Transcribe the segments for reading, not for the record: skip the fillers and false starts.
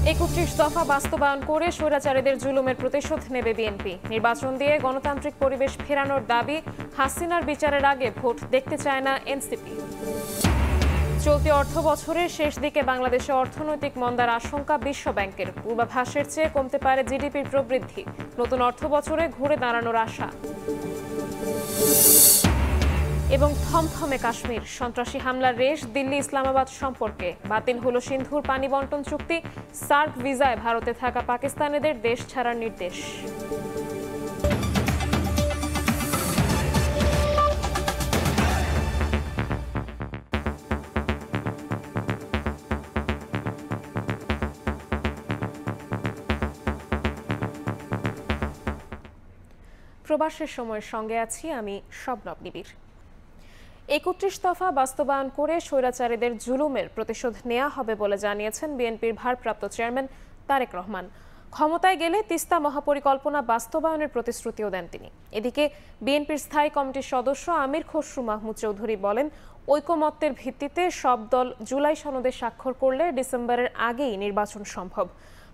৩১ দফা বাস্তবায়ন করে স্বৈরাচারীদের জুলুমের প্রতিশোধ নেবে বিএনপি। নির্বাচন দিয়ে গণতান্ত্রিক পরিবেশ ফেরানোর দাবি। হাসিনার বিচারের আগে ভোট দেখতে চায় না এনসিপি। চলতি অর্থ বছরের শেষ দিকে বাংলাদেশে অর্থনৈতিক মন্দার আশঙ্কা বিশ্বব্যাংকের। পূর্বাভাসের চেয়ে কমতে পারে জিডিপির প্রবৃদ্ধি। নতুন অর্থ বছরে ঘুরে দাঁড়ানোর আশা। এবং থমথমে কাশ্মীর। সন্ত্রাসী হামলার রেশ দিল্লি ইসলামাবাদ সম্পর্কে। বাতিল হলো সিন্ধুর পানি বন্টন চুক্তি। সার্ক ভিসায় ভারতে থাকা পাকিস্তানিদের দেশ ছাড়ার নির্দেশ। প্রবাসের সময়ের সঙ্গে আছি আমি শবনব নিবিড়। ৩১ দফা বাস্তবায়ন করে স্বৈরাচারীদের জুলুমের প্রতিশোধ নেওয়া হবে বলে জানিয়েছেন বিএনপির ভারপ্রাপ্ত চেয়ারম্যান তারেক রহমান। ক্ষমতায় গেলে তিস্তা মহাপরিকল্পনা বাস্তবায়নের প্রতিশ্রুতিও দেন তিনি। এদিকে বিএনপির স্থায়ী কমিটির সদস্য আমির খসরু মাহমুদ চৌধুরী বলেন, ঐকমত্যের ভিত্তিতে সব দল জুলাই সনদে স্বাক্ষর করলে ডিসেম্বরের আগেই নির্বাচন সম্ভব।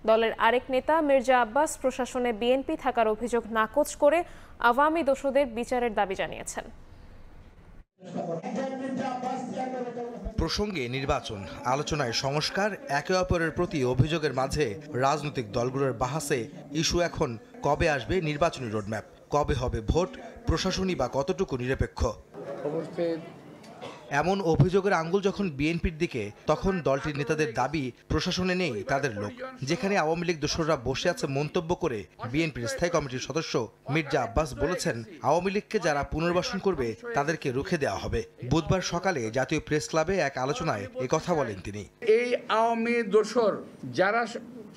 দলের আরেক নেতা মির্জা আব্বাস প্রশাসনে বিএনপি থাকার অভিযোগ নাকচ করে আওয়ামী দোষদের বিচারের দাবি জানিয়েছেন। প্রসঙ্গে নির্বাচন আলোচনায় সংস্কার, একে অপরের প্রতি অভিযোগের মাঝে রাজনৈতিক দলগুলোর বাহাসে ইস্যু এখন কবে আসবে নির্বাচনী রোডম্যাপ, কবে হবে ভোট, প্রশাসনই বা কতটুকু নিরপেক্ষ। এমন অভিযোগের আঙ্গুল যখন বিএনপির দিকে, তখন দলটির নেতাদের দাবি প্রশাসনে নেই তাদের লোক। যেখানে আওয়ামী লীগ দোসররা বসে আছে মন্তব্য করে বিএনপির স্থায়ী কমিটির সদস্য মির্জা আব্বাস বলেছেন, আওয়ামী লীগকে যারা পুনর্বাসন করবে তাদেরকে রুখে দেওয়া হবে। বুধবার সকালে জাতীয় প্রেস ক্লাবে এক আলোচনায় একথা বলেন তিনি। এই আওয়ামী দোসর যারা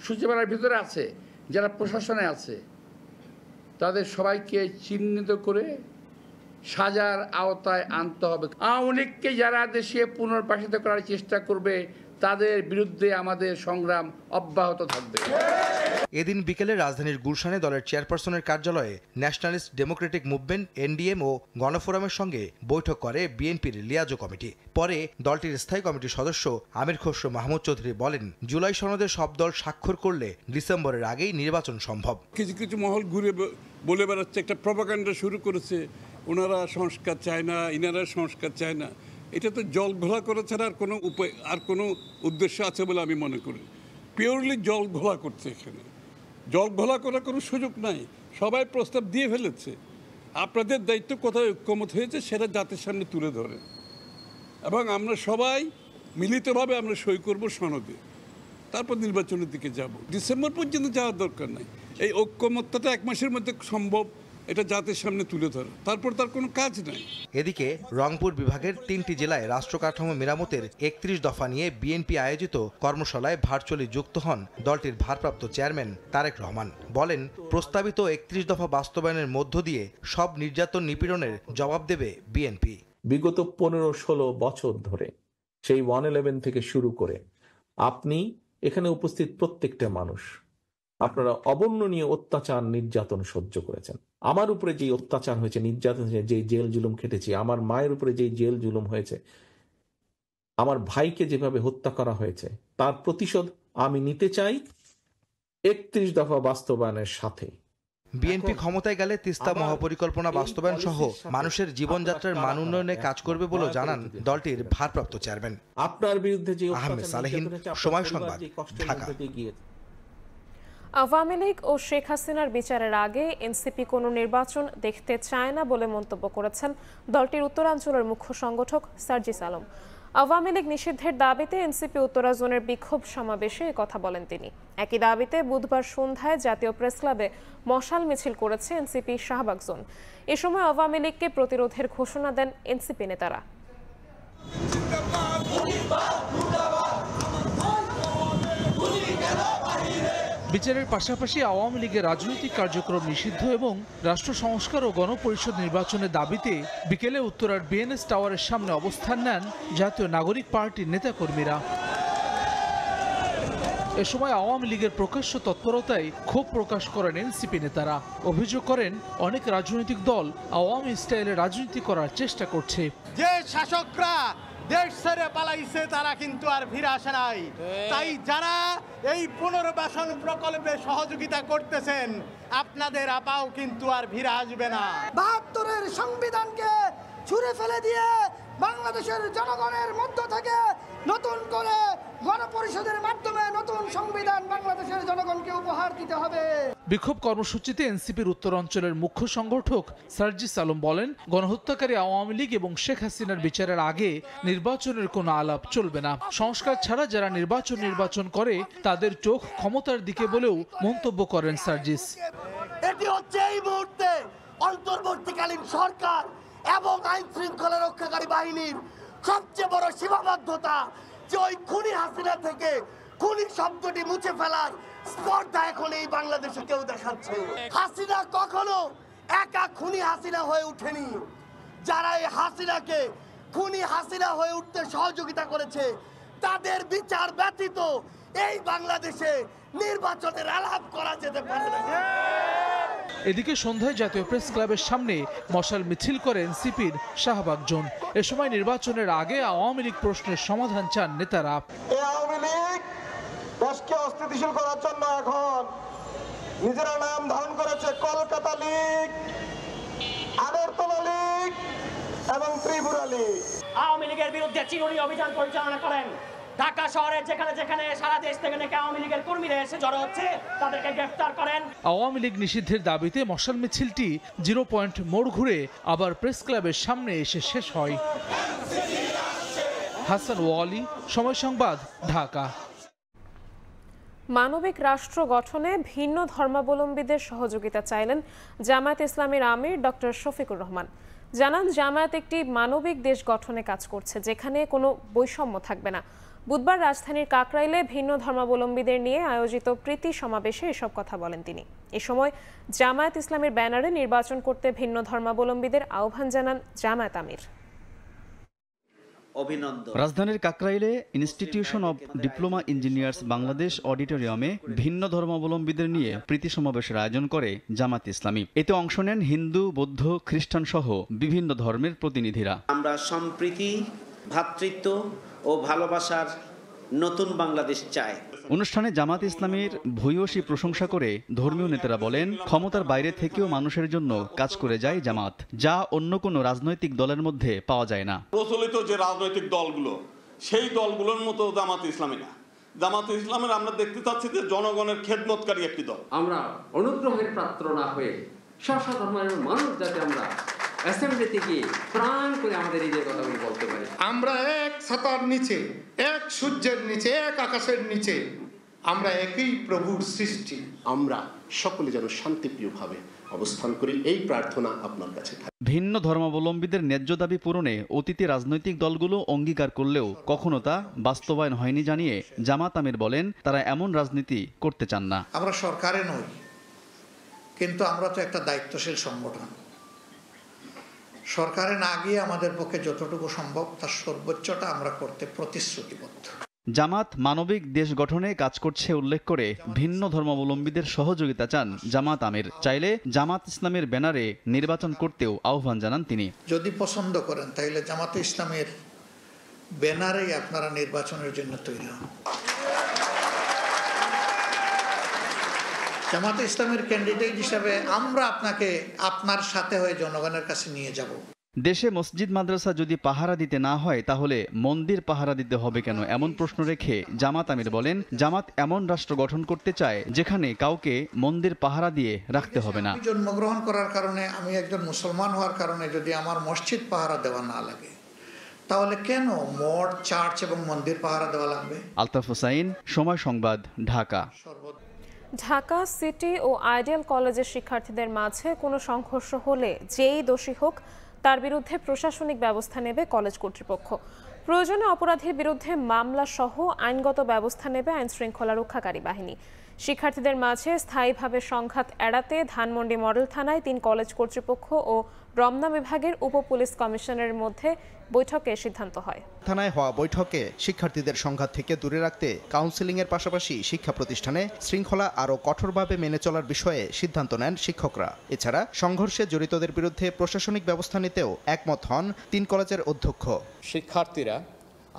সচিবালয়ের ভিতরে আছে, যারা প্রশাসনে আছে, তাদের সবাইকে চিহ্নিত করে সাজার আওতায় আনতে হবে। আওয়ামী লীগকে যারা দেশে পুনর্বাসিত করার চেষ্টা করবে তাদের বিরুদ্ধে আমাদের সংগ্রাম অব্যাহত থাকবে। এদিন বিকেলে রাজধানীর গুলশানে দলের চেয়ারপারসনের কার্যালয়ে ন্যাশনালিস্ট ডেমোক্রেটিক মুভমেন্ট এনডিএম ও গণফোরামের সঙ্গে বৈঠক করে বিএনপির লিয়াজো কমিটি। পরে দলটির স্থায়ী কমিটির সদস্য আমির খসরু মাহমুদ চৌধুরী বলেন, জুলাই সনদে সব দল স্বাক্ষর করলে ডিসেম্বরের আগেই নির্বাচন সম্ভব। কিছু কিছু মহল ঘুরে বলে বেড়াচ্ছে, একটা প্রপাগান্ডা শুরু করেছে, ওনারা সংস্কার চায় না, ইনারা সংস্কার চায় না। এটা তো জল ঘোলা করা ছাড়া আর কোনো উপায়, আর কোনো উদ্দেশ্য আছে বলে আমি মনে করি। পিওরলি জল ঘোলা করছে, এখানে জল ঘোলা করার কোনো সুযোগ নাই। সবাই প্রস্তাব দিয়ে ফেলেছে। আপনাদের দায়িত্ব কোথায় ঐক্যমত হয়েছে সেটা জাতির সামনে তুলে ধরে, এবং আমরা সবাই মিলিতভাবে আমরা সই করব সনদে, তারপর নির্বাচনের দিকে যাব। ডিসেম্বর পর্যন্ত যাওয়ার দরকার নাই। এই ঐক্যমত্যটা 1 মাসের মধ্যে সম্ভব, এটা জাতির সামনে তুলে ধরে, তারপর তার কোনো কাজ নাই। এদিকে রংপুর বিভাগের 3টি জেলায় রাষ্ট্র কাঠামো মেরামতের 31 দফা নিয়ে বিএনপি আয়োজিত কর্মশালায় ভার্চুয়ালি যুক্ত হন দলটির ভারপ্রাপ্ত চেয়ারম্যান তারেক রহমান। বলেন, প্রস্তাবিত 31 দফা বাস্তবায়নের মধ্য দিয়ে সব নির্যাতন নিপীড়নের জবাব দেবে বিএনপি। বিগত 15-16 বছর ধরে সেই 111 থেকে শুরু করে আপনি এখানে উপস্থিত প্রত্যেকটা মানুষ, আপনারা অবর্ণনীয় অত্যাচার নির্যাতন সহ্য করেছেন। আমার উপরে যে অত্যাচার হয়েছে, নির্যাতন হয়েছে, যে জেল জুলুম খেটেছি, আমার মায়ের উপরে যে জেল জুলুম হয়েছে, আমার ভাইকে যেভাবে হত্যা করা হয়েছে, তার প্রতিশোধ আমি নিতে চাই 31 দফা বাস্তবায়নের সাথে। বিএনপি ক্ষমতায় গেলে তিস্তা মহাপরিকল্পনা বাস্তবায়ন সহ মানুষের জীবনযাত্রার মান উন্নয়নে কাজ করবে বলে জানান দলটির ভারপ্রাপ্ত চেয়ারম্যান। আপনার বিরুদ্ধে যে আহমেদ সালেহীন, সময় সংবাদ, ঢাকা। আওয়ামী লীগ ও শেখ হাসিনার বিচারের আগে এনসিপি কোনো নির্বাচন দেখতে চায় না বলে মন্তব্য করেছেন দলটির উত্তরাঞ্চলের মুখ্য সংগঠক সার্জিস আলম। আওয়ামী লীগ নিষিদ্ধের দাবিতে এনসিপি উত্তরা জোনের বিক্ষোভ সমাবেশে কথা বলেন তিনি। একই দাবিতে বুধবার সন্ধ্যায় জাতীয় প্রেস ক্লাবে মশাল মিছিল করেছে এনসিপি শাহবাগ জোন। এ সময় আওয়ামী লীগকে প্রতিরোধের ঘোষণা দেন এনসিপি নেতারা। বিচারের পাশাপাশি আওয়ামী লীগের রাজনৈতিক কার্যক্রম নিষিদ্ধ এবং রাষ্ট্র সংস্কার ও গণপরিষদ নির্বাচনের দাবিতে বিকেলে উত্তরার বিএনএস টাওয়ারের সামনে অবস্থান নেন জাতীয় নাগরিক পার্টির নেতাকর্মীরা। এ সময় আওয়ামী লীগের প্রকাশ্য তৎপরতায় ক্ষোভ প্রকাশ করেন এনসিপি নেতারা। অভিযোগ করেন, অনেক রাজনৈতিক দল আওয়ামী স্টাইলে রাজনীতি করার চেষ্টা করছে। যে শাসকরা দেশ ছেড়ে পালাইছে তারা কিন্তু আর ফিরে আসে নাই। তাই যারা এই পুনর্বাসন প্রকল্পে সহযোগিতা করতেছেন আপনাদের আপাও কিন্তু আর ফিরে আসবে না। ৭২-এর সংবিধানকে ছুঁড়ে ফেলে দিয়ে বাংলাদেশের জনগণের মধ্য থেকে নতুন করে গণপরিষদের মাধ্যমে নতুন সংবিধান বাংলাদেশের জনগণকে উপহার দিতে হবে। বিক্ষোভ কর্মসূচিতে এনসিপির উত্তরাঞ্চলের মুখ্য সংগঠক সার্জিস আলম বলেন, গণহত্যাকারী আওয়ামী লীগ এবং শেখ হাসিনার বিচারের আগে নির্বাচনের কোনো আলাপ চলবে না। সংস্কার ছাড়া যারা নির্বাচন করে তাদের চোখ ক্ষমতার দিকে বলেও মন্তব্য করেন সার্জিস। এটি হচ্ছে এই মুহূর্তে অন্তর্বর্তীকালীন সরকার এবং আইন শৃঙ্খলা রক্ষাকারী বাহিনীর সবচেয়ে বড় সীমাবদ্ধতা যে ওই খুনি হাসিনা থেকে খুনি শব্দটি মুছে ফেলার স্পর্ধা এখন এই বাংলাদেশে কেউ দেখাচ্ছে। হাসিনা কখনো একা খুনি হাসিনা হয়ে ওঠেনি। যারা এই হাসিনাকে খুনি হাসিনা হয়ে উঠতে সহযোগিতা করেছে তাদের বিচার ব্যতীত এই বাংলাদেশে নির্বাচনের আলাপ করা যেতে পারে না। এদিকে সন্ধ্যায় জাতীয় প্রেস ক্লাবের সামনে মশাল মিছিল করে এনসিপির শাহবাগ জোন। এ সময় নির্বাচনের আগে আওয়ামী লীগ প্রশ্নের সমাধান চান নেতারা। আওয়ামী লীগ দেশকে অস্থিতিশীল করার জন্য এখন নিজেরা নাম ধারণ করেছে কলকাতা লীগ, আগরতলা লীগ এবং ত্রিপুরা লীগ। আওয়ামী লীগের বিরুদ্ধে চিরুনি অভিযান পরিচালনা করেন। ঢাকা শহরে যেখানে যেখানে সারা দেশ থেকে নাকি আওয়ামী লীগের কর্মীরা এসে জড়ো হচ্ছে তাদেরকে গ্রেফতার করেন। আওয়ামী লীগ নিষিদ্ধের দাবিতে মশাল মিছিলটি 0 পয়েন্ট মোড় ঘুরে আবার প্রেস ক্লাবের সামনে এসে শেষ হয়। হাসান ওয়ালি, সময় সংবাদ, ঢাকা। মানবিক রাষ্ট্র গঠনে ভিন্ন ধর্মাবলম্বীদের সহযোগিতা চাইলেন জামায়াত ইসলামীর আমির ডক্টর শফিকুর রহমান। জানান, জামায়াত একটি মানবিক দেশ গঠনে কাজ করছে যেখানে কোনো বৈষম্য থাকবে না। বুধবার রাজধানীর কাকরাইলে ভিন্ন ধর্মাবলম্বীদের নিয়ে আয়োজিত প্রীতি সমাবেশে এসব কথা বলেন তিনি। এ সময় জামায়াত ইসলামীর ব্যানারে নির্বাচন করতে ভিন্ন ধর্মাবলম্বীদের আহ্বান জানান জামায়াত আমির। রাজধানীর কাকরাইলে institution of diploma engineers Bangladesh অডিটোরিয়ামে ভিন্ন ধর্মাবলম্বীদের নিয়ে প্রীতি সমাবেশের আয়োজন করে জামায়াত ইসলামী। এতে অংশ নেন হিন্দু, বৌদ্ধ, খ্রিস্টান সহ বিভিন্ন ধর্মের প্রতিনিধিরা। আমরা সম্প্রীতি, ভ্রাতৃত্ব ও ভালোবাসার নতুন বাংলাদেশ চাই। অনুষ্ঠানে জামায়াত ইসলামীর ভূয়সী প্রশংসা করে ধর্মীয় নেতারা বলেন, ক্ষমতার বাইরে থেকেও মানুষের জন্য কাজ করে যায় জামাত, যা অন্য কোনো রাজনৈতিক দলের মধ্যে পাওয়া যায় না। প্রচলিত যে রাজনৈতিক দলগুলো, সেই দলগুলোর মতো জামাত ইসলামী না। জামাত ইসলামের আমরা দেখতে চাচ্ছি যে জনগণের খেদমতকারী একটি দল। আমরা অনুগ্রহের পাত্র না হয়ে সাধারণ মানুষ যাতে আমরা অ্যাসেম্বলি থেকে প্রাণ করে আমাদের এই যে কথাগুলো বলতে পারি। আমরা এক ছাতার নিচে, এক সূর্যের নিচে, এক আকাশের নিচে আমরা একই প্রভুর সৃষ্টি। আমরা সকলে যেন শান্তিপ্রিয়ভাবে অবস্থান করি, এই প্রার্থনা আপনার কাছে। ভিন্ন ধর্মাবলম্বীদের ন্যায্য দাবি পূরণে অতীতে রাজনৈতিক দলগুলো অঙ্গীকার করলেও কখনো তা বাস্তবায়ন হয়নি জানিয়ে জামায়াত আমির বলেন, তারা এমন রাজনীতি করতে চান না। আমরা সরকারে নই, কিন্তু আমরা তো একটা দায়িত্বশীল সংগঠন। সরকারে না গিয়ে আমাদের পক্ষে যতটুকু সম্ভব তার সর্বোচ্চটা আমরা করতে প্রতিশ্রুতিবদ্ধ। জামাত মানবিক দেশ গঠনে কাজ করছে উল্লেখ করে ভিন্ন ধর্মাবলম্বীদের সহযোগিতা চান জামায়াত আমির। চাইলে জামাত ইসলামের ব্যানারে নির্বাচন করতেও আহ্বান জানান তিনি। যদি পছন্দ করেন তাহলে জামাত ইসলামের ব্যানারেই আপনারা নির্বাচনের জন্য তৈরি হন। জামাত ইসলামের ক্যান্ডিডেট হিসাবে আমরা আপনাকে আপনার সাথে হয়ে জনগণের কাছে নিয়ে যাব। দেশে মসজিদ মাদ্রাসা যদি পাহারা দিতে না হয় তাহলে মন্দির পাহারা দিতে হবে কেন, এমন প্রশ্ন রেখে জামায়াত আমির বলেন, জামাত এমন রাষ্ট্র গঠন করতে চায় যেখানে কাউকে মন্দির পাহারা দিয়ে রাখতে হবে না। জন্মগ্রহণ করার কারণে, আমি একজন মুসলমান হওয়ার কারণে যদি আমার মসজিদ পাহারা দেওয়া না লাগে, তাহলে কেন মঠ, চার্চ এবং মন্দির পাহারা দেওয়া লাগবে? আলতাফ হোসাইন, সময় সংবাদ, ঢাকা। ঢাকা সিটি ও আইডিয়াল কলেজের শিক্ষার্থীদের মাঝে কোনো সংঘর্ষ হলে যেই দোষী হোক তার বিরুদ্ধে প্রশাসনিক ব্যবস্থা নেবে কলেজ কর্তৃপক্ষ। প্রয়োজনে অপরাধীর বিরুদ্ধে মামলা সহ আইনগত ব্যবস্থা নেবে আইন শৃঙ্খলা রক্ষাকারী বাহিনী। শিক্ষার্থীদের মাঝে স্থায়ীভাবে সংঘাত এড়াতে ধানমন্ডি মডেল থানায় ৩ কলেজ কর্তৃপক্ষ ও রমনা বিভাগের উপ পুলিশ কমিশনারের মধ্যে বৈঠকে সিদ্ধান্ত হয়। থানায় হওয়া বৈঠকে শিক্ষার্থীদের সংঘাত থেকে দূরে রাখতে কাউন্সেলিংয়ের পাশাপাশি শিক্ষা প্রতিষ্ঠানে শৃঙ্খলা আরও কঠোরভাবে মেনে চলার বিষয়ে সিদ্ধান্ত নেন শিক্ষকরা। এছাড়া সংঘর্ষে জড়িতদের বিরুদ্ধে প্রশাসনিক ব্যবস্থা নিতেও একমত হন ৩ কলেজের অধ্যক্ষ। শিক্ষার্থীরা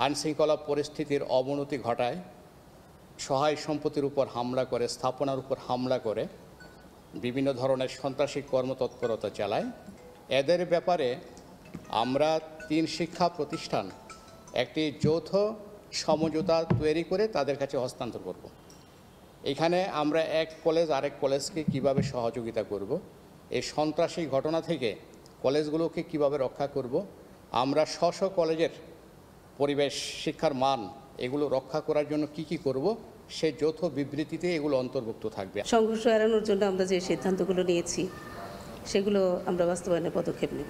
আইনশৃঙ্খলা পরিস্থিতির অবনতি ঘটায়, সহায় সম্পত্তির উপর হামলা করে, স্থাপনার উপর হামলা করে বিভিন্ন ধরনের সন্ত্রাসী কর্মতৎপরতা চালায়। এদের ব্যাপারে আমরা ৩ শিক্ষা প্রতিষ্ঠান একটি যৌথ সমঝোতা তৈরি করে তাদের কাছে হস্তান্তর করব। এখানে আমরা এক কলেজ আরেক কলেজকে কিভাবে সহযোগিতা করব, এই সন্ত্রাসী ঘটনা থেকে কলেজগুলোকে কিভাবে রক্ষা করব, আমরা স্ব কলেজের পরিবেশ, শিক্ষার মান এগুলো রক্ষা করার জন্য কি করব, সে যৌথ বিবৃতিতে এগুলো অন্তর্ভুক্ত থাকবে। সংঘর্ষ এড়ানোর জন্য আমরা যে সিদ্ধান্তগুলো নিয়েছি সেগুলো আমরা বাস্তবায়নের পদক্ষেপ নেব।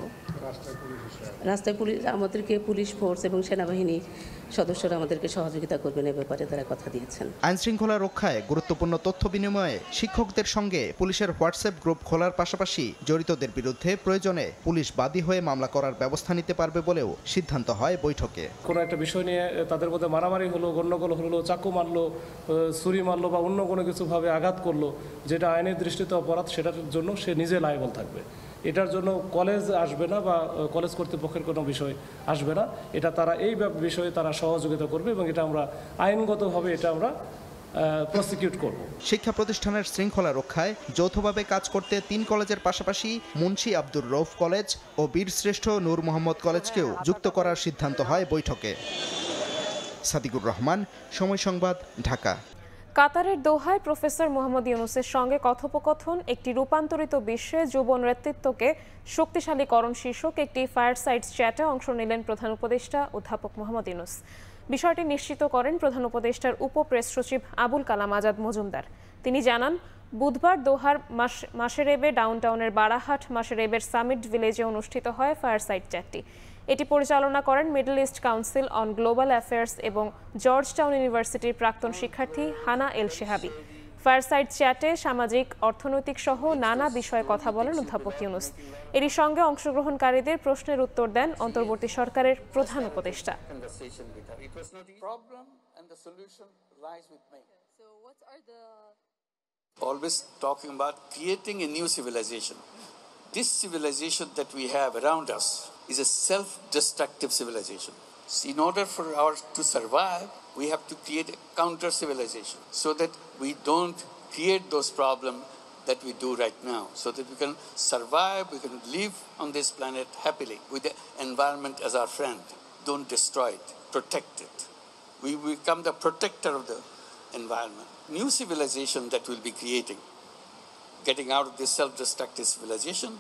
রাস্তায় পুলিশ, আমাদেরকে পুলিশ ফোর্স এবং সেনাবাহিনী সদস্যরা আমাদেরকে সহযোগিতা করবেন, এ ব্যাপারে তারা কথা দিয়েছেন। আইন শৃঙ্খলা রক্ষায় গুরুত্বপূর্ণ তথ্য বিনিময়ে শিক্ষকদের সঙ্গে পুলিশের হোয়াটসঅ্যাপ গ্রুপ খোলার পাশাপাশি জড়িতদের বিরুদ্ধে প্রয়োজনে পুলিশ বাদী হয়ে মামলা করার ব্যবস্থা নিতে পারবে বলেও সিদ্ধান্ত হয় বৈঠকে। কোনো একটা বিষয় নিয়ে তাদের মধ্যে মারামারি হলো, গণ্ডগোল হলো, চাকু মারলো, ছুরি মারলো বা অন্য কোনো কিছুভাবে আঘাত করলো, যেটা আইনের দৃষ্টিতে অপরাধ, সেটার জন্য সে নিজে লায়াবল থাকবে। এটার জন্য কলেজ আসবে না বা কলেজ কর্তৃপক্ষের কোনো বিষয় আসবে না, এটা তারা এই বিষয়ে তারা সহযোগিতা করবে এবং এটা আমরা আইনগতভাবে এটা আমরা প্রসিকিউট করব। শিক্ষা প্রতিষ্ঠানের শৃঙ্খলা রক্ষায় যৌথভাবে কাজ করতে ৩ কলেজের পাশাপাশি মুন্সি আব্দুর রৌফ কলেজ ও বীরশ্রেষ্ঠ নূর মোহাম্মদ কলেজকেও যুক্ত করার সিদ্ধান্ত হয় বৈঠকে। সাদিকুর রহমান, সময় সংবাদ, ঢাকা। কাতারের দোহায় প্রফেসর মোহাম্মদ ইউনূসের সঙ্গে কথোপকথন, একটি রূপান্তরিত বিশ্বে যুব নেতৃত্বকে শক্তিশালীকরণ শীর্ষক একটি ফায়ারসাইড চ্যাটে অংশ নিলেন প্রধান উপদেষ্টা অধ্যাপক মোহাম্মদ ইউনূস। বিষয়টি নিশ্চিত করেন প্রধান উপদেষ্টার উপ প্রেস সচিব আবুল কালাম আজাদ মজুমদার। তিনি জানান, বুধবার দোহার মাশেরেবে ডাউনটাউনের বারাহাট মাশেরেবের সামিট ভিলেজে অনুষ্ঠিত হয় ফায়ারসাইড চ্যাটটি। এটি পরিচালনা করেন middle east council on global affairs এবং জর্জ টাউন ইউনিভার্সিটির প্রাক্তন শিক্ষার্থী হানা এল শেহাবি। ফায়ারসাইড চ্যাটে সামাজিক, অর্থনৈতিক সহ নানা বিষয়ে কথা বলেন অধ্যাপক ইউনূস। এরই সঙ্গে অংশগ্রহণকারীদের প্রশ্নের উত্তর দেন অন্তর্বর্তী সরকারের প্রধান উপদেষ্টা। Always talking about creating a new civilization. This civilization that we have around us is a self-destructive civilization. So in order for ours to survive, we have to create a counter-civilization so that we don't create those problems that we do right now, so that we can survive, we can live on this planet happily with the environment as our friend. Don't destroy it, protect it. We become the protector of the environment. New civilization that we'll be creating, getting out of this self-destructive civilization,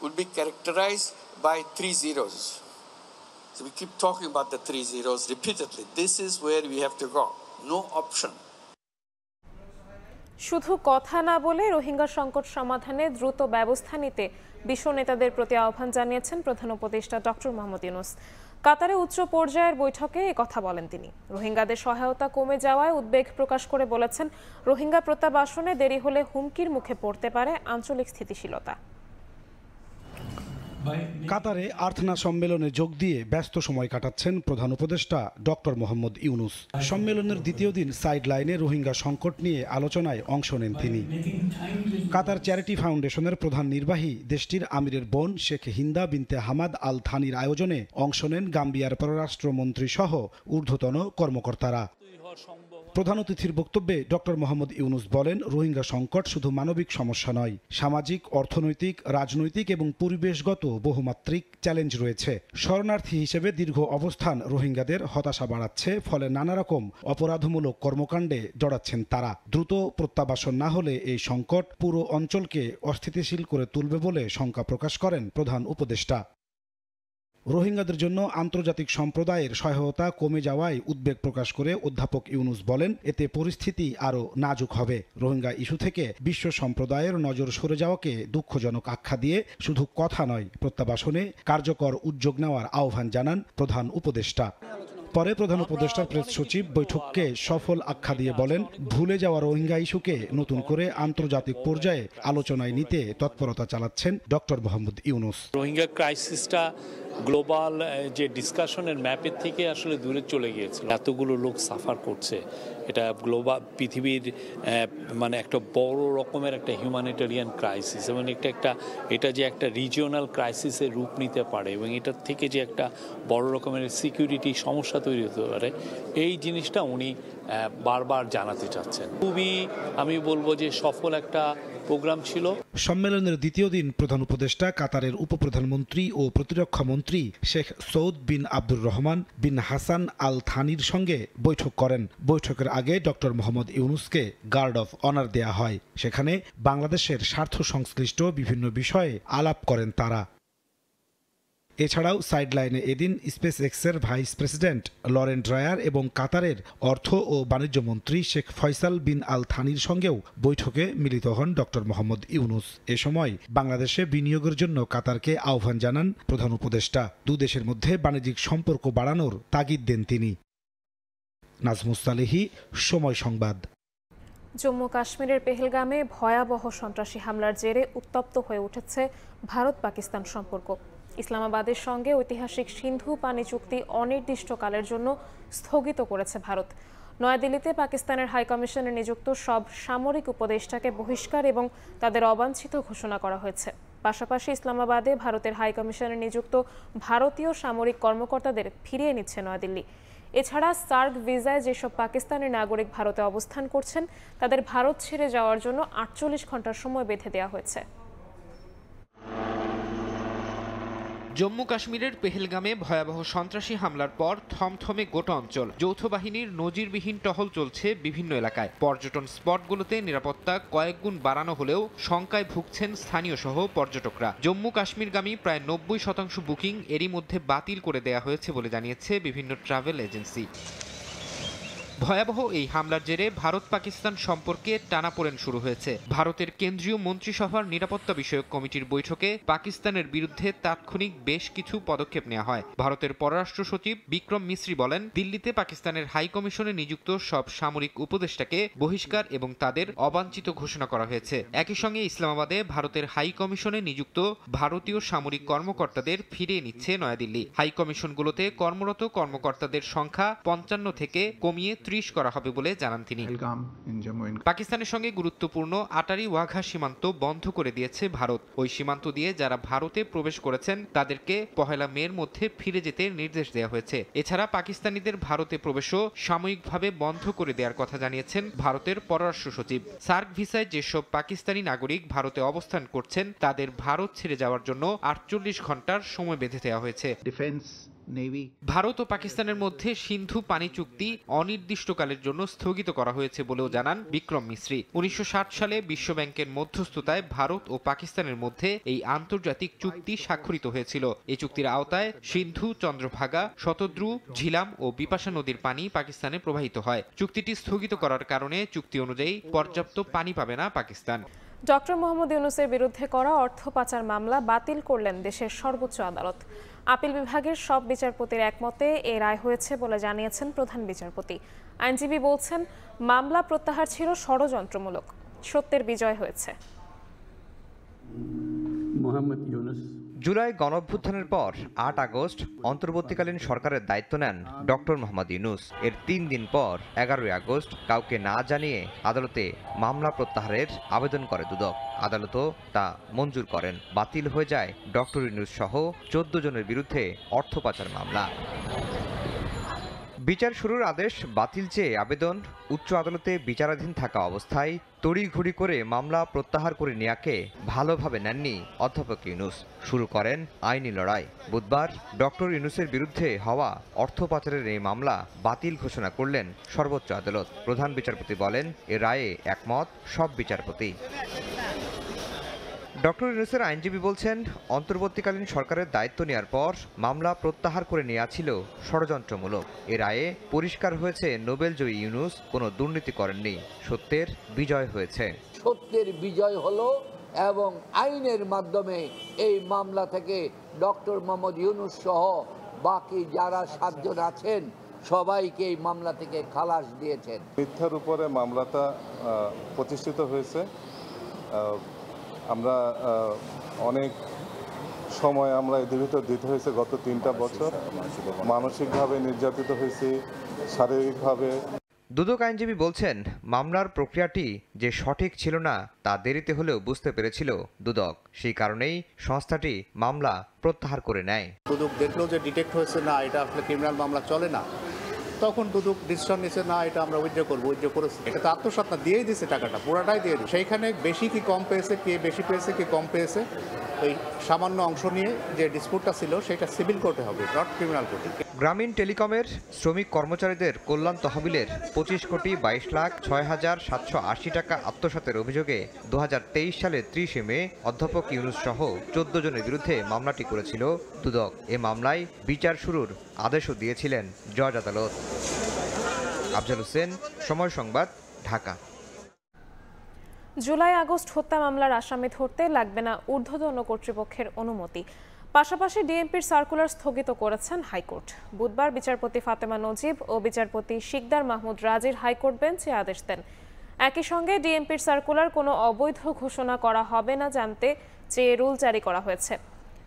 will be characterized by 3 zeros. So we keep talking about the 3 zeros repeatedly. This is where we have to go. No option. শুধু কথা না বলে রোহিঙ্গা সংকট সমাধানে দ্রুত ব্যবস্থা নিতে বিশ্ব নেতাদের প্রতি আহ্বান জানিয়েছেন প্রধান উপদেষ্টা ডক্টর মোহাম্মদ ইউনূস। কাতারে উচ্চ পর্যায়ের বৈঠকে এ কথা বলেন তিনি। রোহিঙ্গাদের সহায়তা কমে যাওয়ায় উদ্বেগ প্রকাশ করে বলেছেন, রোহিঙ্গা প্রত্যাবাসনে দেরি হলে হুমকির মুখে পড়তে পারে আঞ্চলিক স্থিতিশীলতা। কাতারে আর্থনা সম্মেলনে যোগ দিয়ে ব্যস্ত সময় কাটাচ্ছেন প্রধান উপদেষ্টা ডক্টর মোহাম্মদ ইউনূস। সম্মেলনের দ্বিতীয় দিন সাইড লাইনে রোহিঙ্গা সংকট নিয়ে আলোচনায় অংশ নেন তিনি। কাতার চ্যারিটি ফাউন্ডেশনের প্রধান নির্বাহী দেশটির আমিরের বোন শেখ হিন্দা বিনতে হামাদ আল থানির আয়োজনে অংশ নেন গাম্বিয়ার পররাষ্ট্রমন্ত্রী সহ ঊর্ধ্বতন কর্মকর্তারা। প্রধান অতিথির বক্তব্যে ডক্টর মোহাম্মদ ইউনূস বলেন, রোহিঙ্গা সংকট শুধু মানবিক সমস্যা নয়, সামাজিক, অর্থনৈতিক, রাজনৈতিক এবং পরিবেশগত বহুমাত্রিক চ্যালেঞ্জ রয়েছে। শরণার্থী হিসেবে দীর্ঘ অবস্থান রোহিঙ্গাদের হতাশা বাড়াচ্ছে, ফলে নানা রকম অপরাধমূলক কর্মকাণ্ডে জড়াচ্ছেন তারা। দ্রুত প্রত্যাবাসন না হলে এই সংকট পুরো অঞ্চলকে অস্থিতিশীল করে তুলবে বলে শঙ্কা প্রকাশ করেন প্রধান উপদেষ্টা। রোহিঙ্গাদের জন্য আন্তর্জাতিক সম্প্রদায়ের সহায়তা কমে যাওয়ায় উদ্বেগ প্রকাশ করে অধ্যাপক ইউনূস বলেন, এতে পরিস্থিতি আরও নাজুক হবে। রোহিঙ্গা ইস্যু থেকে বিশ্ব সম্প্রদায়ের নজর সরে যাওয়াকে দুঃখজনক আখ্যা দিয়ে শুধু কথা নয়, প্রত্যাবাসনে কার্যকর উদ্যোগ নেওয়ার আহ্বান জানান প্রধান উপদেষ্টা। পরে প্রধান উপদেষ্টার প্রেস সচিব বৈঠককে সফল আখ্যা দিয়ে বলেন, ভুলে যাওয়া রোহিঙ্গা ইস্যুকে নতুন করে আন্তর্জাতিক পর্যায়ে আলোচনায় নিতে তৎপরতা চালাচ্ছেন ডক্টর মোহাম্মদ ইউনূস। রোহিঙ্গা ক্রাইসিসটা গ্লোবাল যে ডিসকাশনের ম্যাপের থেকে আসলে দূরে চলে গিয়েছিল। এতগুলো লোক সাফার করছে, এটা গ্লোবাল পৃথিবীর মানে একটা বড় রকমের একটা হিউম্যানিটেরিয়ান ক্রাইসিস, এবং এটা যে একটা রিজিওনাল ক্রাইসিসের রূপ নিতে পারে এবং এটার থেকে যে একটা বড় রকমের সিকিউরিটি সমস্যা তৈরি হতে পারে, এই জিনিসটা উনি বারবার জানাতে চাচ্ছেন। খুবই আমি বলবো যে সফল একটা প্রোগ্রাম ছিল। সম্মেলনের দ্বিতীয় দিন প্রধান উপদেষ্টা কাতারের উপপ্রধানমন্ত্রী ও প্রতিরক্ষা মন্ত্রী শেখ সৌদ বিন আব্দুর রহমান বিন হাসান আল থানির সঙ্গে বৈঠক করেন। বৈঠকের আগে ডক্টর মোহাম্মদ ইউনূসকে গার্ড অফ অনার দেয়া হয়। সেখানে বাংলাদেশের স্বার্থ সংশ্লিষ্ট বিভিন্ন বিষয়ে আলাপ করেন তারা। এছাড়াও সাইডলাইনে এদিন স্পেস এক্সের ভাইস প্রেসিডেন্ট লরেন ড্রায়ার এবং কাতারের অর্থ ও বাণিজ্য মন্ত্রী শেখ ফয়সাল বিন আল থানির সঙ্গেও বৈঠকে মিলিত হন ডক্টর মোহাম্মদ ইউনূস। এ সময় বাংলাদেশে বিনিয়োগের জন্য কাতারকে আহ্বান জানান প্রধান উপদেষ্টা। দুদেশের মধ্যে বাণিজ্যিক সম্পর্ক বাড়ানোর তাগিদ দেন তিনি। নাজমুস সালেহী, সময় সংবাদ। জম্মু কাশ্মীরের পেহেলগামে ভয়াবহ সন্ত্রাসী হামলার জেরে উত্তপ্ত হয়ে উঠেছে ভারত পাকিস্তান সম্পর্ক। ইসলামাবাদের সঙ্গে ঐতিহাসিক সিন্ধু পানি চুক্তি অনির্দিষ্টকালের জন্য স্থগিত করেছে ভারত। নয়াদিল্লিতে পাকিস্তানের হাইকমিশনে নিযুক্ত সব সামরিক উপদেষ্টাকে বহিষ্কার এবং তাদের অবাঞ্ছিত ঘোষণা করা হয়েছে। পাশাপাশি ইসলামাবাদে ভারতের হাইকমিশনে নিযুক্ত ভারতীয় সামরিক কর্মকর্তাদের ফিরিয়ে নিচ্ছে নয়াদিল্লি। এছাড়া সার্ক ভিসায় যেসব পাকিস্তানি নাগরিক ভারতে অবস্থান করছেন তাদের ভারত ছেড়ে যাওয়ার জন্য 48 ঘন্টার সময় বেঁধে দেওয়া হয়েছে। জম্মু কাশ্মীরের পেহেলগামে ভয়াবহ সন্ত্রাসী হামলার পর থমথমে গোটা অঞ্চল। যৌথ বাহিনীর নজিরবিহীন টহল চলছে বিভিন্ন এলাকায়। পর্যটন স্পটগুলোতে নিরাপত্তা কয়েক গুণ বাড়ানো হলেও শঙ্কায় ভুগছেন স্থানীয় সহ পর্যটকরা। জম্মু কাশ্মীরগামী প্রায় 90% বুকিং এরই মধ্যে বাতিল করে দেয়া হয়েছে বলে জানিয়েছে বিভিন্ন ট্রাভেল এজেন্সি। ভয়াবহ এই হামলার জেরে ভারত পাকিস্তান সম্পর্কে টানাপোড়েন শুরু হয়েছে। ভারতের কেন্দ্রীয় মন্ত্রিসভার নিরাপত্তা বিষয়ক কমিটির বৈঠকে পাকিস্তানের বিরুদ্ধে তাৎক্ষণিক বেশ কিছু পদক্ষেপ নেওয়া হয়। ভারতের পররাষ্ট্র সচিব বিক্রম মিশ্রি বলেন, দিল্লিতে পাকিস্তানের হাই কমিশনে নিযুক্ত সব সামরিক উপদেষ্টাকে বহিষ্কার এবং তাদের অবাঞ্ছিত ঘোষণা করা হয়েছে। একই সঙ্গে ইসলামাবাদে ভারতের হাই কমিশনে নিযুক্ত ভারতীয় সামরিক কর্মকর্তাদের ফিরিয়ে নিচ্ছে নয়াদিল্লি। হাই কমিশনগুলোতে কর্মরত কর্মকর্তাদের সংখ্যা 55 থেকে কমিয়ে 30 করা হবে বলে জানান তিনি। পাকিস্তানের সঙ্গে গুরুত্বপূর্ণ আটারি ওয়াঘা সীমান্ত বন্ধ করে দিয়েছে ভারত। ওই সীমান্ত দিয়ে যারা ভারতে প্রবেশ করেছেন তাদেরকে 1 মের মধ্যে ফিরে যেতে নির্দেশ দেওয়া হয়েছে। এছাড়া পাকিস্তানিদের ভারতে প্রবেশও সাময়িকভাবে বন্ধ করে দেওয়ার কথা জানিয়েছেন ভারতের পররাষ্ট্র সচিব। সার্ক ভিসায় যেসব পাকিস্তানি নাগরিক ভারতে অবস্থান করছেন তাদের ভারত ছেড়ে যাওয়ার জন্য 48 ঘন্টার সময় বেঁধে দেওয়া হয়েছে। ভারত ও পাকিস্তানের মধ্যে সিন্ধু পানি চুক্তি অনির্দিষ্টকালের জন্য স্থগিত করা হয়েছে বলেও জানান বিক্রম মিশ্রি। 1960 সালে বিশ্বব্যাংকের মধ্যস্থতায় ভারত ও পাকিস্তানের মধ্যে এই আন্তর্জাতিক চুক্তি স্বাক্ষরিত হয়েছিল। এই চুক্তির আওতায় সিন্ধু, চন্দ্রভাগা, শতদ্রু, ঝিলাম ও বিপাশা নদীর পানি পাকিস্তানে প্রবাহিত হয়। চুক্তিটি স্থগিত করার কারণে চুক্তি অনুযায়ী পর্যাপ্ত পানি পাবে না পাকিস্তান। ডক্টর মোহাম্মদ ইউনূসের বিরুদ্ধে করা অর্থ পাচার মামলা বাতিল করলেন দেশের সর্বোচ্চ আদালত। আপিল বিভাগের সব বিচারপতির একমতে এ রায় হয়েছে বলে জানিয়েছেন প্রধান বিচারপতি। আইনজীবী বলছেন, মামলা প্রত্যাহার ছিল ষড়যন্ত্রমূলক, সত্যের বিজয় হয়েছে। জুলাই গণঅভ্যুত্থানের পর 8 আগস্ট অন্তর্বর্তীকালীন সরকারের দায়িত্ব নেন ডক্টর মোহাম্মদ ইউনূস। এর 3 দিন পর 11 আগস্ট কাউকে না জানিয়ে আদালতে মামলা প্রত্যাহারের আবেদন করে দুদক। আদালতও তা মঞ্জুর করেন। বাতিল হয়ে যায় ডক্টর ইউনূস সহ 14 জনের বিরুদ্ধে অর্থ পাচার মামলা। বিচার শুরুর আদেশ বাতিল চেয়ে আবেদন উচ্চ আদালতে বিচারাধীন থাকা অবস্থায় তড়িঘড়ি করে মামলা প্রত্যাহার করে নেয়াকে ভালোভাবে নেননি অধ্যাপক ইউনূস। শুরু করেন আইনি লড়াই। বুধবার ডক্টর ইউনূসের বিরুদ্ধে হওয়া অর্থ পাচারের এই মামলা বাতিল ঘোষণা করলেন সর্বোচ্চ আদালত। প্রধান বিচারপতি বলেন, এ রায়ে একমত সব বিচারপতি। ডক্টর ইউনূসের আইনজীবী বলছেন, অন্তর্বর্তীকালীন সরকারের দায়িত্ব নেওয়ার পর মামলা প্রত্যাহার করে নেওয়া ছিল ষড়যন্ত্রমূলক। এ রায়ে পরিষ্কার হয়েছে নোবেলজয়ী ইউনূস কোনো দুর্নীতি করেননি, সত্যের বিজয় হয়েছে। সত্যের বিজয় হলো এবং আইনের মাধ্যমে এই মামলা থেকে ডক্টর মোহাম্মদ ইউনূস সহ বাকি যারা 7 জন আছেন সবাইকে এই মামলা থেকে খালাস দিয়েছেন। মিথ্যার উপরে মামলাটা প্রতিষ্ঠিত হয়েছে। আমরা অনেক সময় আমরা এদের ভিতর দিতে হয়েছে গত 3টা বছর। মানসিকভাবে নির্যাতিত হয়েছি, শারীরিকভাবে। দুদক আইনজীবী বলছেন, মামলার প্রক্রিয়াটি যে সঠিক ছিল না তা দেরিতে হলেও বুঝতে পেরেছিল দুদক। সেই কারণেই সংস্থাটি মামলা প্রত্যাহার করে নেয়। দুদক দেখলো যে ডিটেক্ট হয়েছে না, এটা আসলে ক্রিমিনাল মামলা চলে না, তখন দুদক ডিসিশন নিয়েছে না এটা আমরা উইথড্র করবো। উইথড্র করেছে, এটা তো আত্মসাৎ না, দিয়েই দিয়েছে টাকাটা, পুরাটাই দিয়ে দিয়েছে। সেইখানে বেশি কি কম পেয়েছে, কে বেশি পেয়েছে কি কম পেয়েছে, এই সামান্য অংশ নিয়ে যে ডিসপুটটা ছিল সেটা সিভিল কোর্টে হবে, নট ক্রিমিনাল কোর্টে। গ্রামীণ টেলিকমের শ্রমিক কর্মচারীদের কল্যাণ তহবিলের 25,22,06,780 টাকা আত্মসাতের অভিযোগে 2023 সালের 30 মে অধ্যাপক ইউনুস সহ 14 জনের বিরুদ্ধে মামলাটি করেছিল দুদক। এ মামলায় বিচার শুরুর আদেশও দিয়েছিলেন জজ আদালত। আফজাল হোসেন, সময় সংবাদ, ঢাকা। জুলাই আগস্ট হত্যা মামলার আসামি ধরতে লাগবে না ঊর্ধ্বতন কর্তৃপক্ষের অনুমতি। পাশাপাশি ডিএমপির সার্কুলার স্থগিত করেছেন হাইকোর্ট। বুধবার বিচারপতি ফাতেমা নজিব ও বিচারপতি শিকদার মাহমুদ রাজির হাইকোর্ট বেঞ্চ এ আদেশ দেন। একই সঙ্গে ডিএমপির সার্কুলার কোনো অবৈধ ঘোষণা করা হবে না জানতে চেয়ে রুল জারি করা হয়েছে।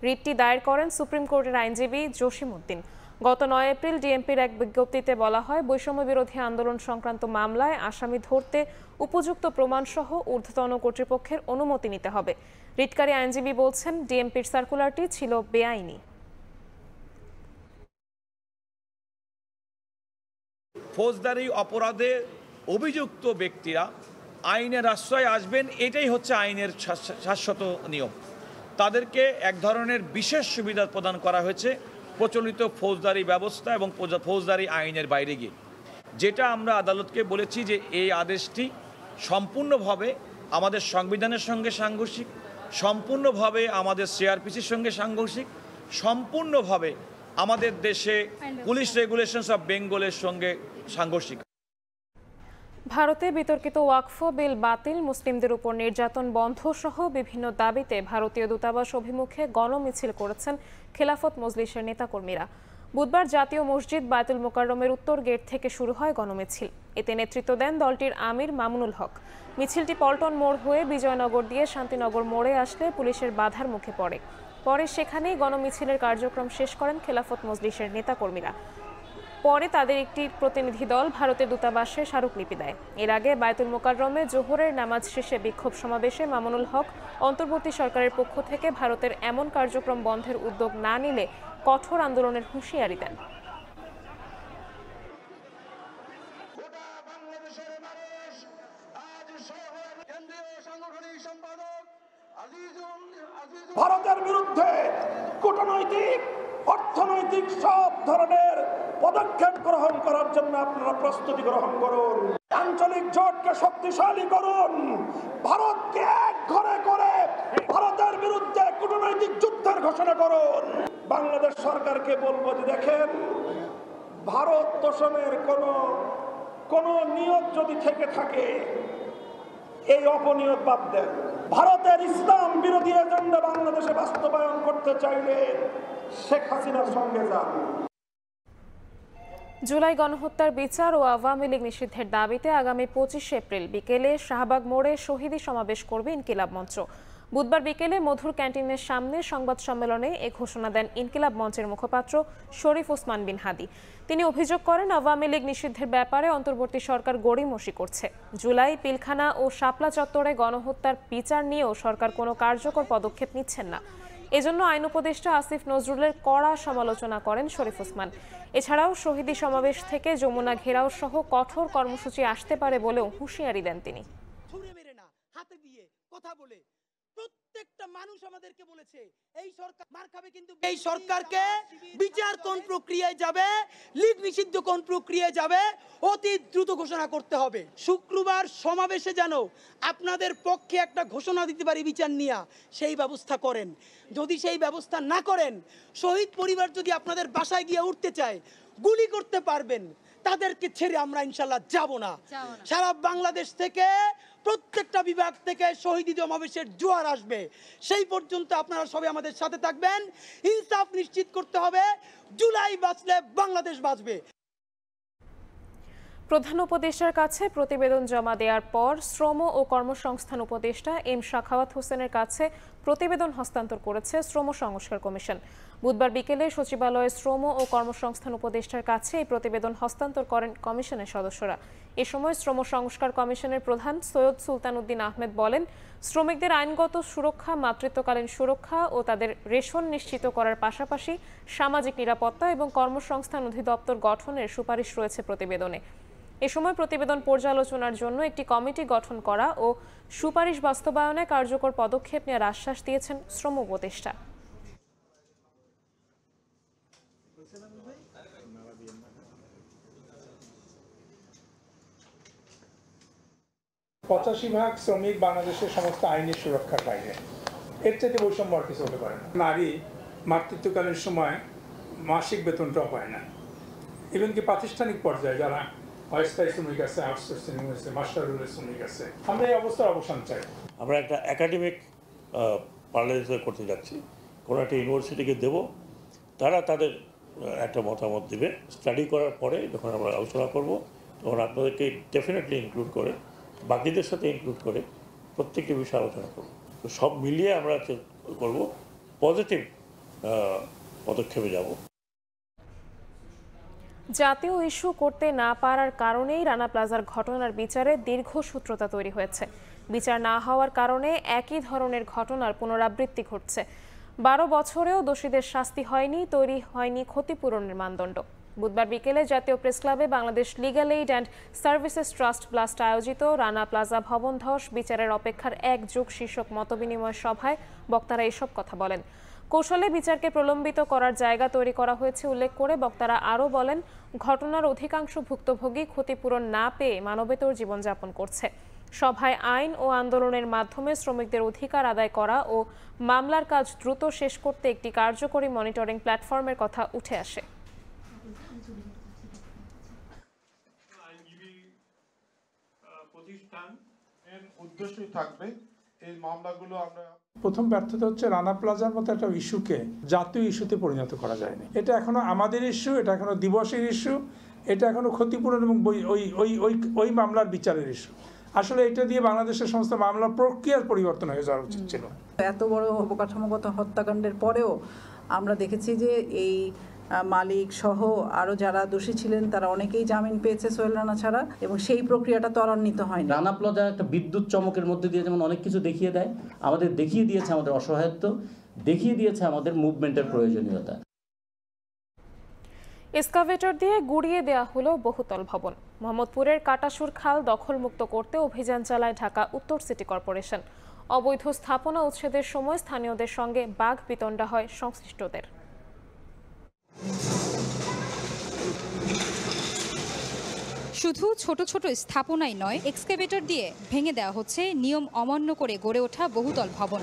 রিটটি দায়ের করেন সুপ্রিম কোর্টের আইনজীবী জসিম উদ্দিন। গত 9 এপ্রিল ডিএমপির এক বিজ্ঞপ্তিতে বলা হয়, বৈষম্য বিরোধী আন্দোলন সংক্রান্ত মামলায় আসামি ধরতে উপযুক্ত প্রমাণসহ ঊর্ধ্বতন কর্তৃপক্ষের অনুমতি নিতে হবে। রিটকারী আইনজীবী বলছেন, ডিএমপির সার্কুলারটি ছিল বেআইনি। ফৌজদারি অপরাধে অভিযুক্ত ব্যক্তিরা আইনের আশ্রয় আসবেন, এটাই হচ্ছে আইনের শাশ্বত নিয়ম। তাদেরকে এক ধরনের বিশেষ সুবিধা প্রদান করা হয়েছে প্রচলিত ফৌজদারি ব্যবস্থা এবং ফৌজদারি আইনের বাইরে গিয়ে। যেটা আমরা আদালতকে বলেছি যে এই আদেশটি সম্পূর্ণভাবে আমাদের সংবিধানের সঙ্গে সাংঘর্ষিক, সম্পূর্ণভাবে আমাদের সিআরপিসির সঙ্গে সাংঘর্ষিক, সম্পূর্ণভাবে আমাদের দেশে পুলিশ রেগুলেশনস অফ বেঙ্গলের সঙ্গে সাংঘর্ষিক। ভারতে বিতর্কিত ওয়াকফ বিল বাতিল, মুসলিমদের উপর নির্যাতন বন্ধ সহ বিভিন্ন দাবিতে ভারতীয় দূতাবাস অভিমুখে গণমিছিল করেছেন খেলাফত মজলিসের নেতাকর্মীরা। বুধবার জাতীয় মসজিদ বায়তুল মোকাররমের উত্তর গেট থেকে শুরু হয় গণমিছিল। এতে নেতৃত্ব দেন দলটির আমির মামুনুল হক। মিছিলটি পল্টন মোড় হয়ে বিজয়নগর দিয়ে শান্তিনগর মোড়ে আসলে পুলিশের বাধার মুখে পরে সেখানেই গণমিছিলের কার্যক্রম শেষ করেন খেলাফত মজলিসের নেতাকর্মীরা। পরে তাদের একটি প্রতিনিধি দল ভারতের দূতাবাসে স্মারকলিপি দেয়। এর আগে বায়তুল মোকাররমে জোহরের নামাজ শেষে বিক্ষোভ সমাবেশে মামুনুল হক অন্তর্বর্তী সরকারের পক্ষ থেকে ভারতের এমন কার্যক্রম বন্ধের উদ্যোগ না নিলে কঠোর আন্দোলনের হুঁশিয়ারি দেন। ভারতের বিরুদ্ধে কূটনৈতিক, অর্থনৈতিক সব ধরনের পদক্ষেপ গ্রহণ করার জন্য আপনারা প্রস্তুতি গ্রহণ করুন। আঞ্চলিক জোটকে শক্তিশালী করুন। ভারতকে এক ঘরে করে ভারতের বিরুদ্ধে কূটনৈতিক যুদ্ধের ঘোষণা করুন। বাংলাদেশ সরকারকে বলবো যে দেখেন, ভারত তোষণের কোন নিয়ত যদি থেকে থাকে, এই অপনিয়ত বাদ দেন। ভারতের ইসলাম বিরোধী এজেন্ডা বাংলাদেশে বাস্তবায়ন করতে চাইলে শেখ হাসিনার সঙ্গে যান। জুলাই গণহত্যার বিচার ও আওয়ামী লীগ নিষিদ্ধের দাবিতে আগামী 25 এপ্রিল বিকেলে শাহবাগ মোড়ে শহীদী সমাবেশ করবে ইনকিলাব মঞ্চ। বুধবার বিকেলে মধুর ক্যান্টিনের সামনে সংবাদ সম্মেলনে এ ঘোষণা দেন ইনকিলাব মঞ্চের মুখপাত্র শরীফ ওসমান বিন হাদি। তিনি অভিযোগ করেন, আওয়ামী লীগ নিষিদ্ধের ব্যাপারে অন্তর্বর্তী সরকার গড়িমসি করছে। জুলাই, পিলখানা ও শাপলা চত্বরে গণহত্যার বিচার নিয়েও সরকার কোনো কার্যকর পদক্ষেপ নিচ্ছেন না। এজন্য আইন উপদেষ্টা আসিফ নজরুলের কড়া সমালোচনা করেন শরীফ ওসমান। এছাড়াও শহীদী সমাবেশ থেকে যমুনা ঘেরাও সহ কঠোর কর্মসূচি আসতে পারে বলেও হুঁশিয়ারি দেন তিনি। প্রত্যেকটা মানুষ আমাদেরকে বলেছে এই সরকার মার খাবে, কিন্তু এই সরকারকে বিচার কোন প্রক্রিয়ায় যাবে, লীগ নিষিদ্ধ কোন প্রক্রিয়ায় যাবে, অতি দ্রুত ঘোষণা করতে হবে। শুক্রবার সমাবেশে যেন আপনাদের পক্ষে একটা ঘোষণা দিতে পারি বিচার নিয়ে, সেই ব্যবস্থা করেন। যদি সেই ব্যবস্থা না করেন, শহীদ পরিবার যদি আপনাদের বাসায় গিয়ে উঠতে চায়, গুলি করতে পারবেন, তাদেরকে ছেড়ে আমরা ইনশাল্লাহ যাব না। সারা বাংলাদেশ থেকে প্রত্যেকটা বিভাগ থেকে শহীদ সমাবেশের জোয়ার আসবে। সেই পর্যন্ত আপনারা সবাই আমাদের সাথে থাকবেন। ইনসাফ নিশ্চিত করতে হবে। জুলাই বাঁচলে বাংলাদেশ বাঁচবে। প্রধান উপদেষ্টার কাছে প্রতিবেদন জমা দেওয়ার পর শ্রম ও কর্মসংস্থান উপদেষ্টা এম শাখাওয়াত হোসেনের কাছে প্রতিবেদন হস্তান্তর করেছে শ্রম সংস্কার কমিশন। বুধবার বিকেলে সচিবালয়ে শ্রম ও কর্মসংস্থান উপদেষ্টার কাছে এই প্রতিবেদন হস্তান্তর করেন কমিশনের সদস্যরা। এ সময় শ্রম সংস্কার কমিশনের প্রধান সৈয়দ সুলতান উদ্দিন আহমেদ বলেন, শ্রমিকদের আইনগত সুরক্ষা, মাতৃত্বকালীন সুরক্ষা ও তাদের রেশন নিশ্চিত করার পাশাপাশি সামাজিক নিরাপত্তা এবং কর্মসংস্থান অধিদপ্তর গঠনের সুপারিশ রয়েছে প্রতিবেদনে। এ সময় প্রতিবেদন পর্যালোচনার জন্য একটি কমিটি গঠন করা ও সুপারিশ বাস্তবায়নে কার্যকর পদক্ষেপ নেওয়ার আশ্বাস দিয়েছেন শ্রম উপদেষ্টা। পঁচাশি ভাগ শ্রমিক বাংলাদেশের সমস্ত আইনের সুরক্ষার বাইরে। এর চাইতে বৈষম্য আর কিছু হতে পারে না। নারী মাতৃত্বকালীন সময় মাসিক বেতনটাও পায় না। ইভেন কি প্রাতিষ্ঠানিক পর্যায়ে যারা অস্থায়ী শ্রমিক আছে, আউটসোর্সিং আছে, মাস্টার রুলের শ্রমিক আছে, আমরা এই অবস্থার অবসান চাই। আমরা একটা একাডেমিক পার্লামেন্ট করতে যাচ্ছি, কোনো একটা ইউনিভার্সিটিকে দেব, তারা তাদের একটা মতামত দেবে। স্টাডি করার পরে যখন আমরা আলোচনা করব তখন আপনাদেরকে ডেফিনেটলি ইনক্লুড করে, বাকিদের সাথে ইনক্লুড করে প্রত্যেকটি বিষয়ে আলোচনা করব। তো সব মিলিয়ে আমরা করব, পজিটিভ পদক্ষেপে যাব। জাতীয় ইস্যু করতে না পারার কারণেই রানা প্লাজার ঘটনার বিচারে দীর্ঘসূত্রতা তৈরি হয়েছে। বিচার না হওয়ার কারণে একই ধরনের ঘটনার পুনরাবৃত্তি ঘটছে। 12 বছরেও দোষীদের শাস্তি হয়নি, তৈরি হয়নি ক্ষতিপূরণের মানদণ্ড। বুধবার বিকেলে জাতীয় প্রেস ক্লাবে Bangladesh legal aid and services trust blast আয়োজিত রানা প্লাজা ভবন ধস বিচারের অপেক্ষার এক যুগ শীর্ষক মতবিনিময় সভায় বক্তারা এসব কথা বলেন। কৌশলে বিচারকে প্রলম্বিত করার জায়গা তৈরি করা হয়েছে উল্লেখ করে বক্তারা আরও বলেন, ঘটনার অধিকাংশ ভুক্তভোগী ক্ষতিপূরণ না পেয়ে মানবেতর জীবনযাপন করছে। সভায় আইন ও আন্দোলনের মাধ্যমে শ্রমিকদের অধিকার আদায় করা ও মামলার কাজ দ্রুত শেষ করতে একটি কার্যকরী মনিটরিং প্ল্যাটফর্মের কথা উঠে আসে। উদ্দেশ্যই থাকবে এই মামলাগুলো আমরা প্রথম ব্যর্থতা হচ্ছে রানা প্লাজার মতো একটা ইস্যুকে জাতীয় ইস্যুতে পরিণত করা যায়নি। এটা এখনো আমাদের ইস্যু, এটা এখনো দিবসের ইস্যু, এটা এখনো ক্ষতিপূরণ এবং ওই মামলার বিচারের ইস্যু। আসলে এটা দিয়ে বাংলাদেশের সমস্ত মামলার প্রক্রিয়ার পরিবর্তন হয়ে যাওয়া উচিত ছিল। এত বড় অবকাঠামোগত হত্যাকাণ্ডের পরেও আমরা দেখেছি যে এই মালিক সহ আরো যারা দোষী ছিলেন তারা অনেকেই জামিন পেয়েছে সোহেল রানা ছাড়া, এবং সেই প্রক্রিয়াটা ত্বরান্বিত হয়নি। রানা প্লাজা একটা বিদ্যুৎ চমকের মধ্যে দিয়ে যেমন অনেক কিছু দেখিয়ে দেয়, আমাদের দেখিয়ে দিয়েছে আমাদের অসহায়ত্ব, দেখিয়ে দিয়েছে আমাদের মুভমেন্টের প্রয়োজনীয়তা। এক্সকাভেটর দিয়ে গুড়িয়ে দেওয়া হলো বহুতল ভবন। মোহাম্মদপুরের কাটাসুর খাল দখলমুক্ত করতে অভিযান চালায় ঢাকা উত্তর সিটি কর্পোরেশন। অবৈধ স্থাপনা উচ্ছেদের সময় স্থানীয়দের সঙ্গে বাঘ বিতণ্ডা হয় সংশ্লিষ্টদের। শুধু ছোট ছোট স্থাপনাই নয়, এক্সকাভেটর দিয়ে ভেঙে দেওয়া হচ্ছে নিয়ম অমান্য করে গড়ে ওঠা বহুতল ভবন।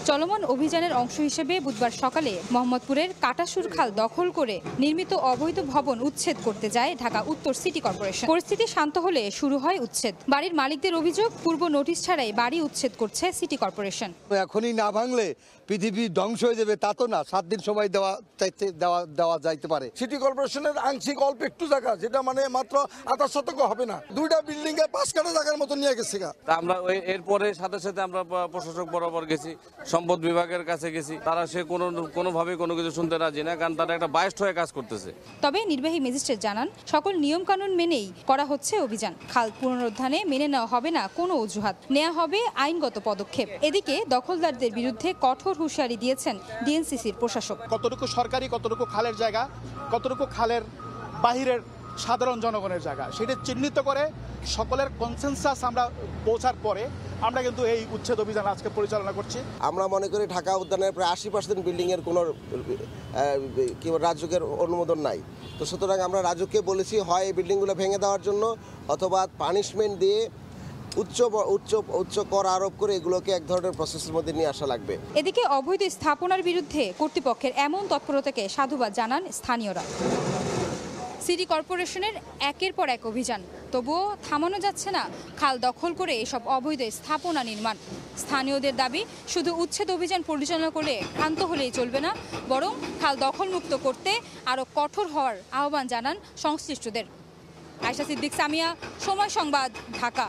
চলমান অভিযানের অংশ হিসেবে বুধবার সকালে মোহাম্মদপুরের কাটাসুর খাল দখল করে নির্মিত অবৈধ ভবন উচ্ছেদ করতে যায় ঢাকা উত্তর সিটি কর্পোরেশন। পরিস্থিতি শান্ত হলে শুরু হয় উচ্ছেদ। বাড়ির মালিকদের অভিযোগ, পূর্ব নোটিশ ছাড়াই বাড়ি উচ্ছেদ করছে সিটি কর্পোরেশন। এখনই না ভাঙলে পৃথিবী ধ্বংস হয়ে যাবে, তা তো না। 7 দিন সময় দেওয়া যাইতে পারে। সিটি কর্পোরেশনের আংশিক অল্প একটু জায়গা, যেটা মানে মাত্র 28 শতক হবে না, 2টা বিল্ডিং এ 5 কাঠা জায়গার মতো নিয়ে গেছে। আমরা এরপরে সাথে সাথে আমরা প্রশাসক বরাবর গেছি, সম্পদ বিভাগের কাছে গেছি, তারা সে কোনোভাবে কোনো কিছু শুনতে রাজি না, কারণ তারা একটা বায়াস্ট হয়ে কাজ করতেছে। তবে নির্বাহী ম্যাজিস্ট্রেট জানান, সকল নিয়ম কানুন মেনেই করা হচ্ছে অভিযান। খাল পুনরুদ্ধারে মেনে নেওয়া হবে না কোনো অজুহাত, নেওয়া হবে আইনগত পদক্ষেপ। এদিকে দখলদারদের বিরুদ্ধে কঠোর হুঁশিয়ারি দিয়েছেন ডিএনসিসির প্রশাসক। কতটুকু সরকারি, কতটুকু খালের জায়গা, কতটুকু খালের বাহিরের সাধারণ জনগণের জায়গা, সেটা চিহ্নিত করে সকলের কনসেনসাস আমরা পৌঁছার পরে আমরা কিন্তু এই উচ্ছেদ অভিযান আজকে পরিচালনা করছি। আমরা মনে করি ঢাকা উদ্যানের প্রায় 80% বিল্ডিংয়ের কোনো রাজুকের অনুমোদন নাই। তো সুতরাং আমরা রাজুককে বলেছি, হয় এই বিল্ডিংগুলো ভেঙে দেওয়ার জন্য অথবা পানিশমেন্ট দিয়ে উচ্চ কর আরোপ করে এগুলোকে এক ধরনের প্রসেসের মধ্যে নিয়ে আসা লাগবে। এদিকে অবৈধ স্থাপনার বিরুদ্ধে কর্তৃপক্ষের এমন তৎপরতাকে সাধুবাদ জানান স্থানীয়রা। সিটি কর্পোরেশনের একের পর এক অভিযান, তবুও থামানো যাচ্ছে না খাল দখল করে এসব অবৈধ স্থাপনা নির্মাণ। স্থানীয়দের দাবি, শুধু উচ্ছেদ অভিযান পরিচালনা করে ক্ষান্ত হলেই চলবে না, বরং খাল দখলমুক্ত করতে আরও কঠোর হওয়ার আহ্বান জানান সংশ্লিষ্টদের। আয়েশা সিদ্দিক, সামিয়া, সময় সংবাদ, ঢাকা।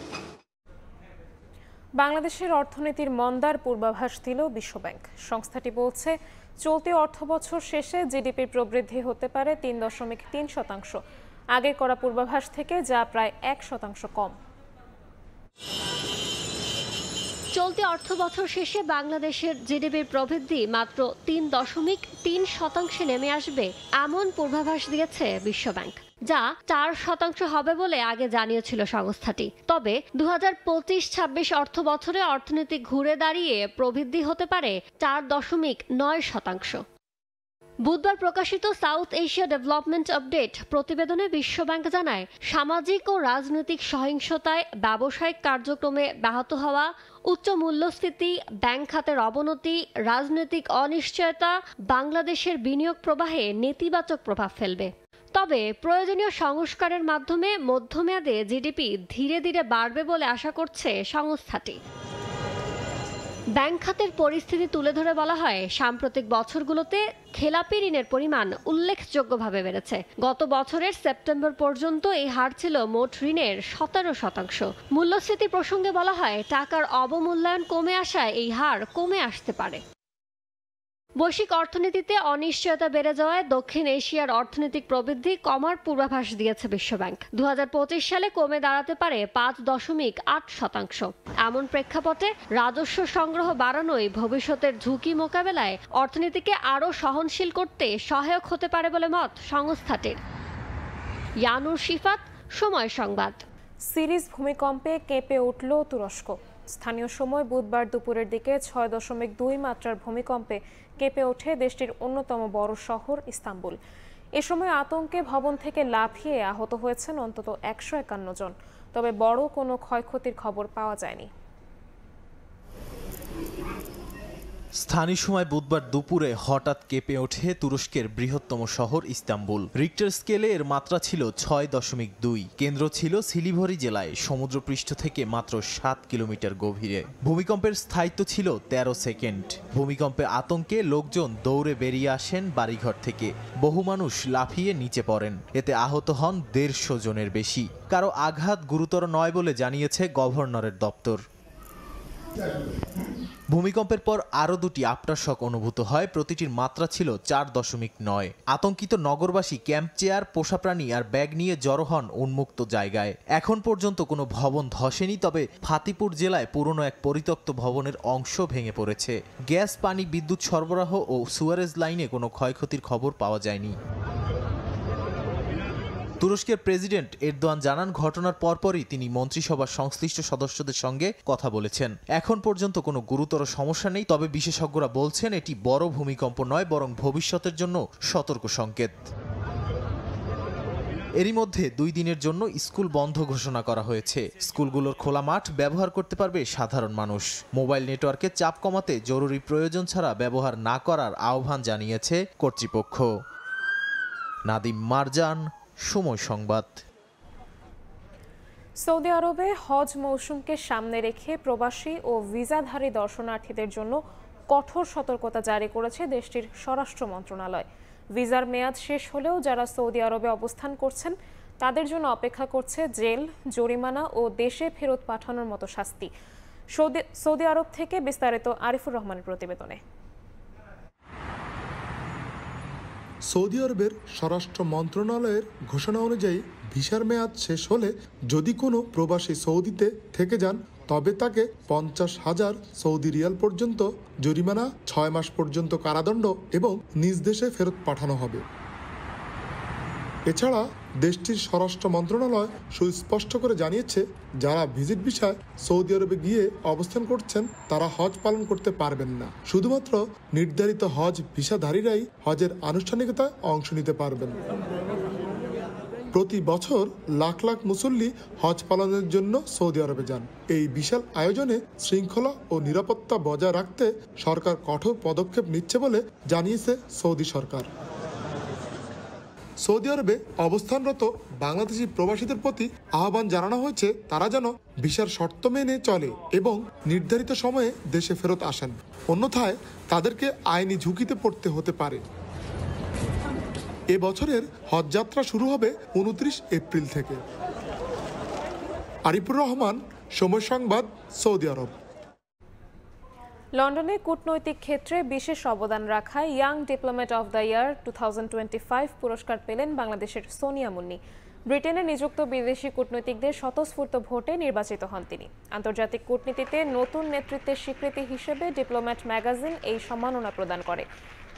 বাংলাদেশের অর্থনীতির মন্দার পূর্বাভাস দিল বিশ্বব্যাংক। সংস্থাটি বলছে, চলতি অর্থবছর শেষে জিডিপির প্রবৃদ্ধি হতে পারে 3.3%, আগের করা পূর্বাভাস থেকে যা প্রায় 1% কম। চলতি অর্থবছর শেষে বাংলাদেশের জিডিপির প্রবৃদ্ধি মাত্র 3.3% নেমে আসবে এমন পূর্বাভাস দিয়েছে বিশ্বব্যাংক, যা 4% হবে বলে আগে জানিয়েছিল সংস্থাটি। তবে 2025-26 অর্থ বছরে অর্থনীতি ঘুরে দাঁড়িয়ে প্রবৃদ্ধি হতে পারে 4.9%। বুধবার প্রকাশিত সাউথ এশিয়া ডেভেলপমেন্ট আপডেট প্রতিবেদনে বিশ্বব্যাংক জানায়, সামাজিক ও রাজনৈতিক সহিংসতায় ব্যবসায়িক কার্যক্রমে ব্যাহত হওয়া, উচ্চ মূল্যস্ফীতি, ব্যাংক খাতের অবনতি, রাজনৈতিক অনিশ্চয়তা বাংলাদেশের বিনিয়োগ প্রবাহে নেতিবাচক প্রভাব ফেলবে। তবে প্রয়োজনীয় সংস্কারের মাধ্যমে মধ্যমেয়াদে জিডিপি ধীরে ধীরে বাড়বে বলে আশা করছে সংস্থাটি। ব্যাংক খাতের পরিস্থিতি তুলে ধরে বলা হয়, সাম্প্রতিক বছরগুলোতে খেলাপি ঋণের পরিমাণ উল্লেখযোগ্যভাবে বেড়েছে। গত বছরের সেপ্টেম্বর পর্যন্ত এই হার ছিল মোট ঋণের 17%। মূল্যস্ফীতি প্রসঙ্গে বলা হয়, টাকার অবমূল্যায়ন কমে আসায় এই হার কমে আসতে পারে। বৈশ্বিক অর্থনীতিতে অনিশ্চয়তা বেড়ে যাওয়ায় দক্ষিণ এশিয়ার অর্থনৈতিক প্রবৃদ্ধি কমার পূর্বাভাস দিয়েছে বিশ্বব্যাংক। 2025 সালে কমে দাঁড়াতে পারে 5.8%। এমন প্রেক্ষাপটে রাজস্ব সংগ্রহ বাড়ানোই ভবিষ্যতের ঝুঁকি মোকাবেলায় অর্থনীতিকে আরও সহনশীল করতে সহায়ক হতে পারে বলে মত সংস্থাটির। ইয়ানুর শিফাত, সময় সংবাদ। সিরিজ ভূমিকম্পে কেঁপে উঠল তুরস্ক। স্থানীয় সময় বুধবার দুপুরের দিকে 6.2 মাত্রার ভূমিকম্পে কেঁপে ওঠে দেশটির অন্যতম বড় শহর ইস্তাম্বুল। এ সময় আতঙ্কে ভবন থেকে লাফিয়ে আহত হয়েছেন অন্তত 151 জন, তবে বড় কোনো ক্ষয়ক্ষতির খবর পাওয়া যায়নি। স্থানীয় সময় বুধবার দুপুরে হঠাৎ কেঁপে ওঠে তুরস্কের বৃহত্তম শহর ইস্তাম্বুল। রিক্টার স্কেলে এর মাত্রা ছিল 6.2। কেন্দ্র ছিল সিলিভরি জেলায়, সমুদ্রপৃষ্ঠ থেকে মাত্র 7 কিলোমিটার গভীরে। ভূমিকম্পের স্থায়িত্ব ছিল 13 সেকেন্ড। ভূমিকম্পে আতঙ্কে লোকজন দৌড়ে বেরিয়ে আসেন বাড়িঘর থেকে। বহু মানুষ লাফিয়ে নিচে পড়েন। এতে আহত হন 150 জনের বেশি। কারো আঘাত গুরুতর নয় বলে জানিয়েছে গভর্নরের দপ্তর। ভূমিকম্পের পর আরও 2টি আফটারশক অনুভূত হয়, প্রতিটির মাত্রা ছিল 4.9। আতঙ্কিত নগরবাসী ক্যাম্প চেয়ার, পোষা প্রাণী আর ব্যাগ নিয়ে জড়ো হন উন্মুক্ত জায়গায়। এখন পর্যন্ত কোনো ভবন ধসেনি, তবে ফাতিপুর জেলায় পুরনো এক পরিত্যক্ত ভবনের অংশ ভেঙে পড়েছে। গ্যাস, পানি, বিদ্যুৎ সরবরাহ ও সুয়ারেজ লাইনে কোনো ক্ষয়ক্ষতির খবর পাওয়া যায়নি। তুরস্কের প্রেসিডেন্ট এরদোয়ান জানান, ঘটনার পরপরই তিনি মন্ত্রিসভার সংশ্লিষ্ট সদস্যদের সঙ্গে কথা বলেছেন। এখন পর্যন্ত কোনো গুরুতর সমস্যা নেই, তবে বিশেষজ্ঞরা বলছেন এটি বড় ভূমিকম্প নয়, বরং ভবিষ্যতের জন্য সতর্ক সংকেত। এরই মধ্যে 2 দিনের জন্য স্কুল বন্ধ ঘোষণা করা হয়েছে। স্কুলগুলোর খোলা মাঠ ব্যবহার করতে পারবে সাধারণ মানুষ। মোবাইল নেটওয়ার্কে চাপ কমাতে জরুরি প্রয়োজন ছাড়া ব্যবহার না করার আহ্বান জানিয়েছে কর্তৃপক্ষ। নাদিম মারজান, সময় সংবাদ। সৌদি আরবে হজ মৌসুমকে সামনে রেখে প্রবাসী ও ভিসাধারী দর্শনার্থীদের জন্য কঠোর সতর্কতা জারি করেছে দেশটির স্বরাষ্ট্র মন্ত্রণালয়। ভিসার মেয়াদ শেষ হলেও যারা সৌদি আরবে অবস্থান করছেন তাদের জন্য অপেক্ষা করছে জেল, জরিমানা ও দেশে ফেরত পাঠানোর মতো শাস্তি। সৌদি আরব থেকে বিস্তারিত আরিফুর রহমানের প্রতিবেদনে। সৌদি আরবের স্বরাষ্ট্র মন্ত্রণালয়ের ঘোষণা অনুযায়ী ভিসার মেয়াদ শেষ হলে যদি কোনো প্রবাসী সৌদিতে থেকে যান তবে তাকে 50,000 সৌদি রিয়াল পর্যন্ত জরিমানা, 6 মাস পর্যন্ত কারাদণ্ড এবং নিজ দেশে ফেরত পাঠানো হবে। এছাড়া দেশটির স্বরাষ্ট্র মন্ত্রণালয় সুস্পষ্ট করে জানিয়েছে, যারা ভিজিট ভিসায় সৌদি আরবে গিয়ে অবস্থান করছেন তারা হজ পালন করতে পারবেন না। শুধুমাত্র নির্ধারিত হজ ভিসাধারীরাই হজের আনুষ্ঠানিকতায় অংশ নিতে পারবেন। প্রতি বছর লাখ লাখ মুসল্লি হজ পালনের জন্য সৌদি আরবে যান। এই বিশাল আয়োজনে শৃঙ্খলা ও নিরাপত্তা বজায় রাখতে সরকার কঠোর পদক্ষেপ নিচ্ছে বলে জানিয়েছে সৌদি সরকার। সৌদি আরবে অবস্থানরত বাংলাদেশি প্রবাসীদের প্রতি আহ্বান জানানো হয়েছে তারা যেন ভিসার শর্ত মেনে চলে এবং নির্ধারিত সময়ে দেশে ফেরত আসেন, অন্যথায় তাদেরকে আইনি ঝুঁকিতে পড়তে হতে পারে। এ বছরের হজ যাত্রা শুরু হবে 29 এপ্রিল থেকে। আরিফুর রহমান, সময় সংবাদ, সৌদি আরব। লন্ডনে কূটনৈতিক ক্ষেত্রে বিশেষ অবদান রাখায় young diplomat of the year 2025 পুরস্কার পেলেন বাংলাদেশের সোনিয়া মুন্নি। ব্রিটেনে নিযুক্ত বিদেশি কূটনীতিকদের স্বতঃস্ফূর্ত ভোটে নির্বাচিত হন তিনি। আন্তর্জাতিক কূটনীতিতে নতুন নেতৃত্বের স্বীকৃতি হিসেবে ডিপ্লোম্যাট ম্যাগাজিন এই সম্মাননা প্রদান করে।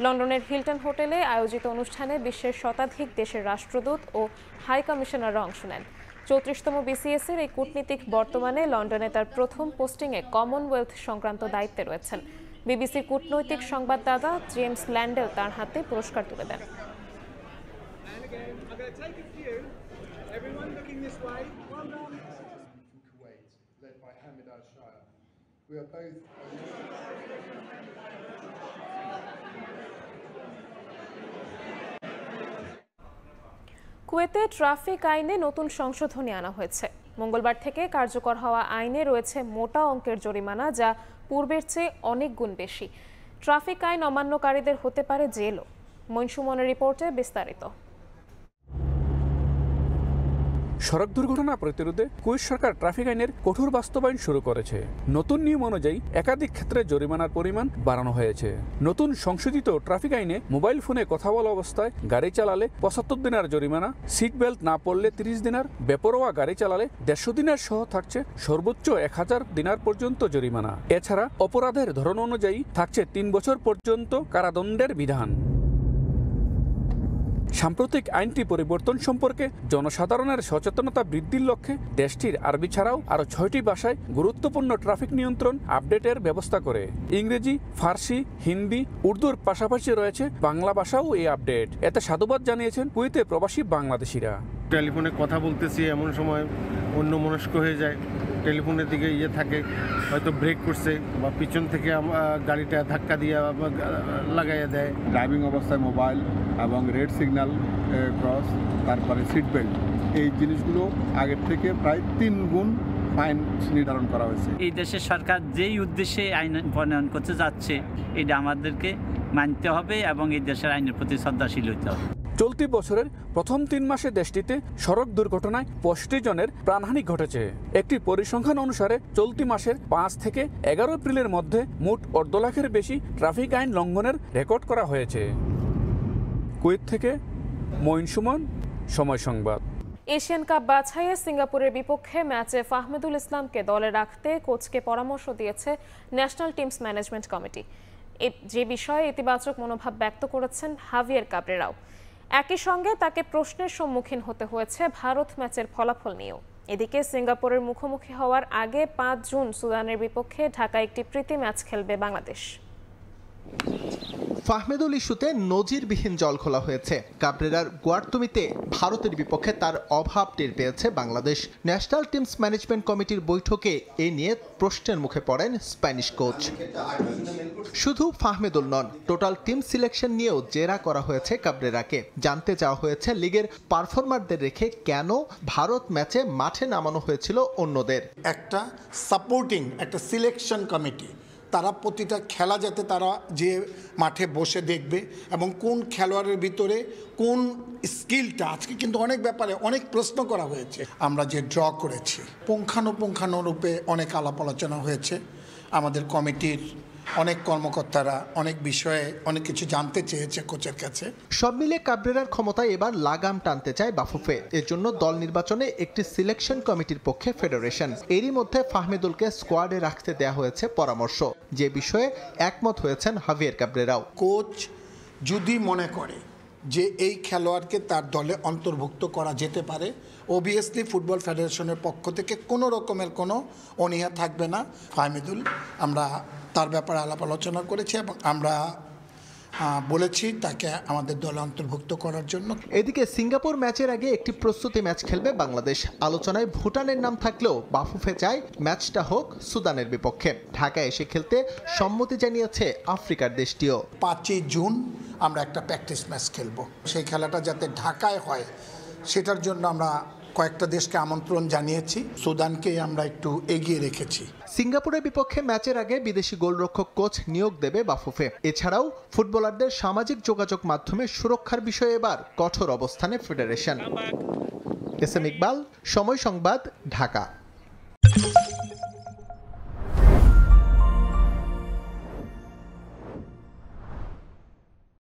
লন্ডনের হিলটন হোটেলে আয়োজিত অনুষ্ঠানে বিশ্বের শতাধিক দেশের রাষ্ট্রদূত ও হাই কমিশনাররা অংশ নেন। 34তম BCS এর এই কূটনীতিক বর্তমানে লন্ডনে তার প্রথম পোস্টিংয়ে কমনওয়েলথ সংক্রান্ত দায়িত্বে রয়েছেন। বিবিসির কূটনৈতিক সংবাদদাতা জেমস ল্যান্ডেল তার হাতে পুরস্কার তুলে দেন। কুয়েতে ট্রাফিক আইনে নতুন সংশোধনী আনা হয়েছে। মঙ্গলবার থেকে কার্যকর হওয়া আইনে রয়েছে মোটা অঙ্কের জরিমানা, যা পূর্বের চেয়ে অনেক গুণ বেশি। ট্রাফিক আইন অমান্যকারীদের হতে পারে জেলও। মঈন সুমনের রিপোর্টে বিস্তারিত। সড়ক দুর্ঘটনা প্রতিরোধে কুয়েত সরকার ট্রাফিক আইনের কঠোর বাস্তবায়ন শুরু করেছে। নতুন নিয়ম অনুযায়ী একাধিক ক্ষেত্রে জরিমানার পরিমাণ বাড়ানো হয়েছে। নতুন সংশোধিত ট্রাফিক আইনে মোবাইল ফোনে কথা বলা অবস্থায় গাড়ি চালালে 75 দিনার জরিমানা, সিট বেল্ট না পরলে 30 দিনার, বেপরোয়া গাড়ি চালালে 150 দিনার সহ থাকছে সর্বোচ্চ 1000 দিনার পর্যন্ত জরিমানা। এছাড়া অপরাধের ধরন অনুযায়ী থাকছে 3 বছর পর্যন্ত কারাদণ্ডের বিধান। সাম্প্রতিক আইনটি পরিবর্তন সম্পর্কে জনসাধারণের সচেতনতা বৃদ্ধির লক্ষ্যে দেশটির আরবি ছাড়াও আরও 6টি ভাষায় গুরুত্বপূর্ণ ট্রাফিক নিয়ন্ত্রণ আপডেটের ব্যবস্থা করে। ইংরেজি, ফার্সি, হিন্দি, উর্দুর পাশাপাশি রয়েছে বাংলা ভাষাও এই আপডেট। এতে সাধুবাদ জানিয়েছেন কুয়েতে প্রবাসী বাংলাদেশিরা। টেলিফোনে কথা বলতেছি, এমন সময় অন্যমনস্ক হয়ে যায়, টেলিফোনের দিকে থাকে, হয়তো ব্রেক করছে বা পিছন থেকে গাড়িটা ধাক্কা দিয়ে লাগাইয়া দেয়। ড্রাইভিং অবস্থায় মোবাইল এবং রেড সিগন্যাল ক্রস, তারপরে সিট বেল্ট, এই জিনিসগুলো আগের থেকে প্রায় 3 গুণ ফাইন নির্ধারণ করা হয়েছে। এই দেশের সরকার যেই উদ্দেশ্যে আইন প্রণয়ন করতে যাচ্ছে, এটা আমাদেরকে মানতে হবে এবং এই দেশের আইনের প্রতি শ্রদ্ধাশীল হতে হবে। চলতি বছরের প্রথম 3 মাসে দেশটিতে সড়ক দুর্ঘটনায় 65 জনের প্রাণহানি ঘটেছে। একটি পরিসংখ্যান অনুসারে চলতি মাসের 5 থেকে 11 এপ্রিলের মধ্যে মোট 1.5 লাখের বেশি ট্রাফিক আইন লঙ্ঘনের রেকর্ড করা হয়েছে। কুয়েত থেকে মঈন সুমন, সময় সংবাদ। এশিয়ান কাপ বাছাইয়ে সিঙ্গাপুরের বিপক্ষে ম্যাচে ফাহমিদুল ইসলামকে দলে রাখতে কোচকে পরামর্শ দিয়েছে ন্যাশনাল টিমস ম্যানেজমেন্ট কমিটি। যে বিষয়ে ইতিবাচক মনোভাব ব্যক্ত করেছেন হাভিয়ের কাবরেরাও। একই সঙ্গে তাকে প্রশ্নের সম্মুখীন হতে হয়েছে ভারত ম্যাচের ফলাফল নিয়েও। এদিকে সিঙ্গাপুরের মুখোমুখি হওয়ার আগে 5 জুন সুদানের বিপক্ষে ঢাকায় একটি প্রীতি ম্যাচ খেলবে বাংলাদেশ। ফাহমিদুল ইস্যুতে নজিরবিহীন জল খোলা হয়েছে। কাবরেরার গোয়ার্তুমিতে ভারতের বিপক্ষে তার অভাব টের পেয়েছে বাংলাদেশ। ন্যাশনাল টিমস ম্যানেজমেন্ট কমিটির বৈঠকে এ নিয়ে প্রশ্নের মুখে পড়েন স্প্যানিশ কোচ। শুধু ফাহমিদুল নন, টোটাল টিম সিলেকশন নিয়েও জেরা করা হয়েছে কাবরেরাকে। জানতে চাওয়া হয়েছে লিগের পারফরমারদের রেখে কেন ভারত ম্যাচে মাঠে নামানো হয়েছিল অন্যদের। একটা সাপোর্টিং একটা সিলেকশন কমিটি, তারা প্রতিটা খেলা যাতে তারা যে মাঠে বসে দেখবে এবং কোন খেলোয়াড়ের ভিতরে কোন স্কিলটা, আজকে কিন্তু অনেক ব্যাপারে অনেক প্রশ্ন করা হয়েছে। আমরা যে ড্র করেছি পুঙ্খানুপুঙ্খানুরূপে অনেক আলাপ আলোচনা হয়েছে। আমাদের কমিটির অনেক কর্মকর্তারা অনেক বিষয়ে অনেক কিছু জানতে চেয়েছে কোচের কাছে। সব মিলে কাবরেরার ক্ষমতায় এবার লাগাম টানতে চায় বাফুফে। এর জন্য দল নির্বাচনে একটি সিলেকশন কমিটির পক্ষে ফেডারেশন। এরই মধ্যে ফাহমিদুলকে স্কোয়াডে রাখতে দেয়া হয়েছে পরামর্শ, যে বিষয়ে একমত হয়েছেন হাভিয়ের কাবরেরাও। কোচ যদি মনে করে যে এই খেলোয়াড়কে তার দলে অন্তর্ভুক্ত করা যেতে পারে, অবভিয়াসলি ফুটবল ফেডারেশনের পক্ষ থেকে কোনো রকমের কোনো অনীহা থাকবে না। ফাহমিদুল, আমরা তার ব্যাপারে আলাপ আলোচনা করেছি এবং আমরা বলেছি তাকে আমাদের দলে অন্তর্ভুক্ত করার জন্য। এদিকে সিঙ্গাপুর ম্যাচের আগে একটি প্রস্তুতি ম্যাচ খেলবে বাংলাদেশ। আলোচনায় ভুটানের নাম থাকলেও বাফুফে চায় ম্যাচটা হোক সুদানের বিপক্ষে। ঢাকায় এসে খেলতে সম্মতি জানিয়েছে আফ্রিকার দেশটিও। 5ই জুন আমরা একটা প্র্যাকটিস ম্যাচ খেলবো, সেই খেলাটা যাতে ঢাকায় হয় সেটার জন্য আমরা কয়েকটা দেশকে আমন্ত্রণ জানিয়েছি, সুদানকে আমরা একটু এগিয়ে রেখেছি। সিঙ্গাপুরের বিপক্ষে ম্যাচের আগে বিদেশি গোলরক্ষক কোচ নিয়োগ দেবে বাফুফে। এছাড়াও ফুটবলারদের সামাজিক যোগাযোগ মাধ্যমে সুরক্ষার বিষয়ে এবার কঠোর অবস্থানে ফেডারেশন। এস এম ইকবাল, সময় সংবাদ, ঢাকা।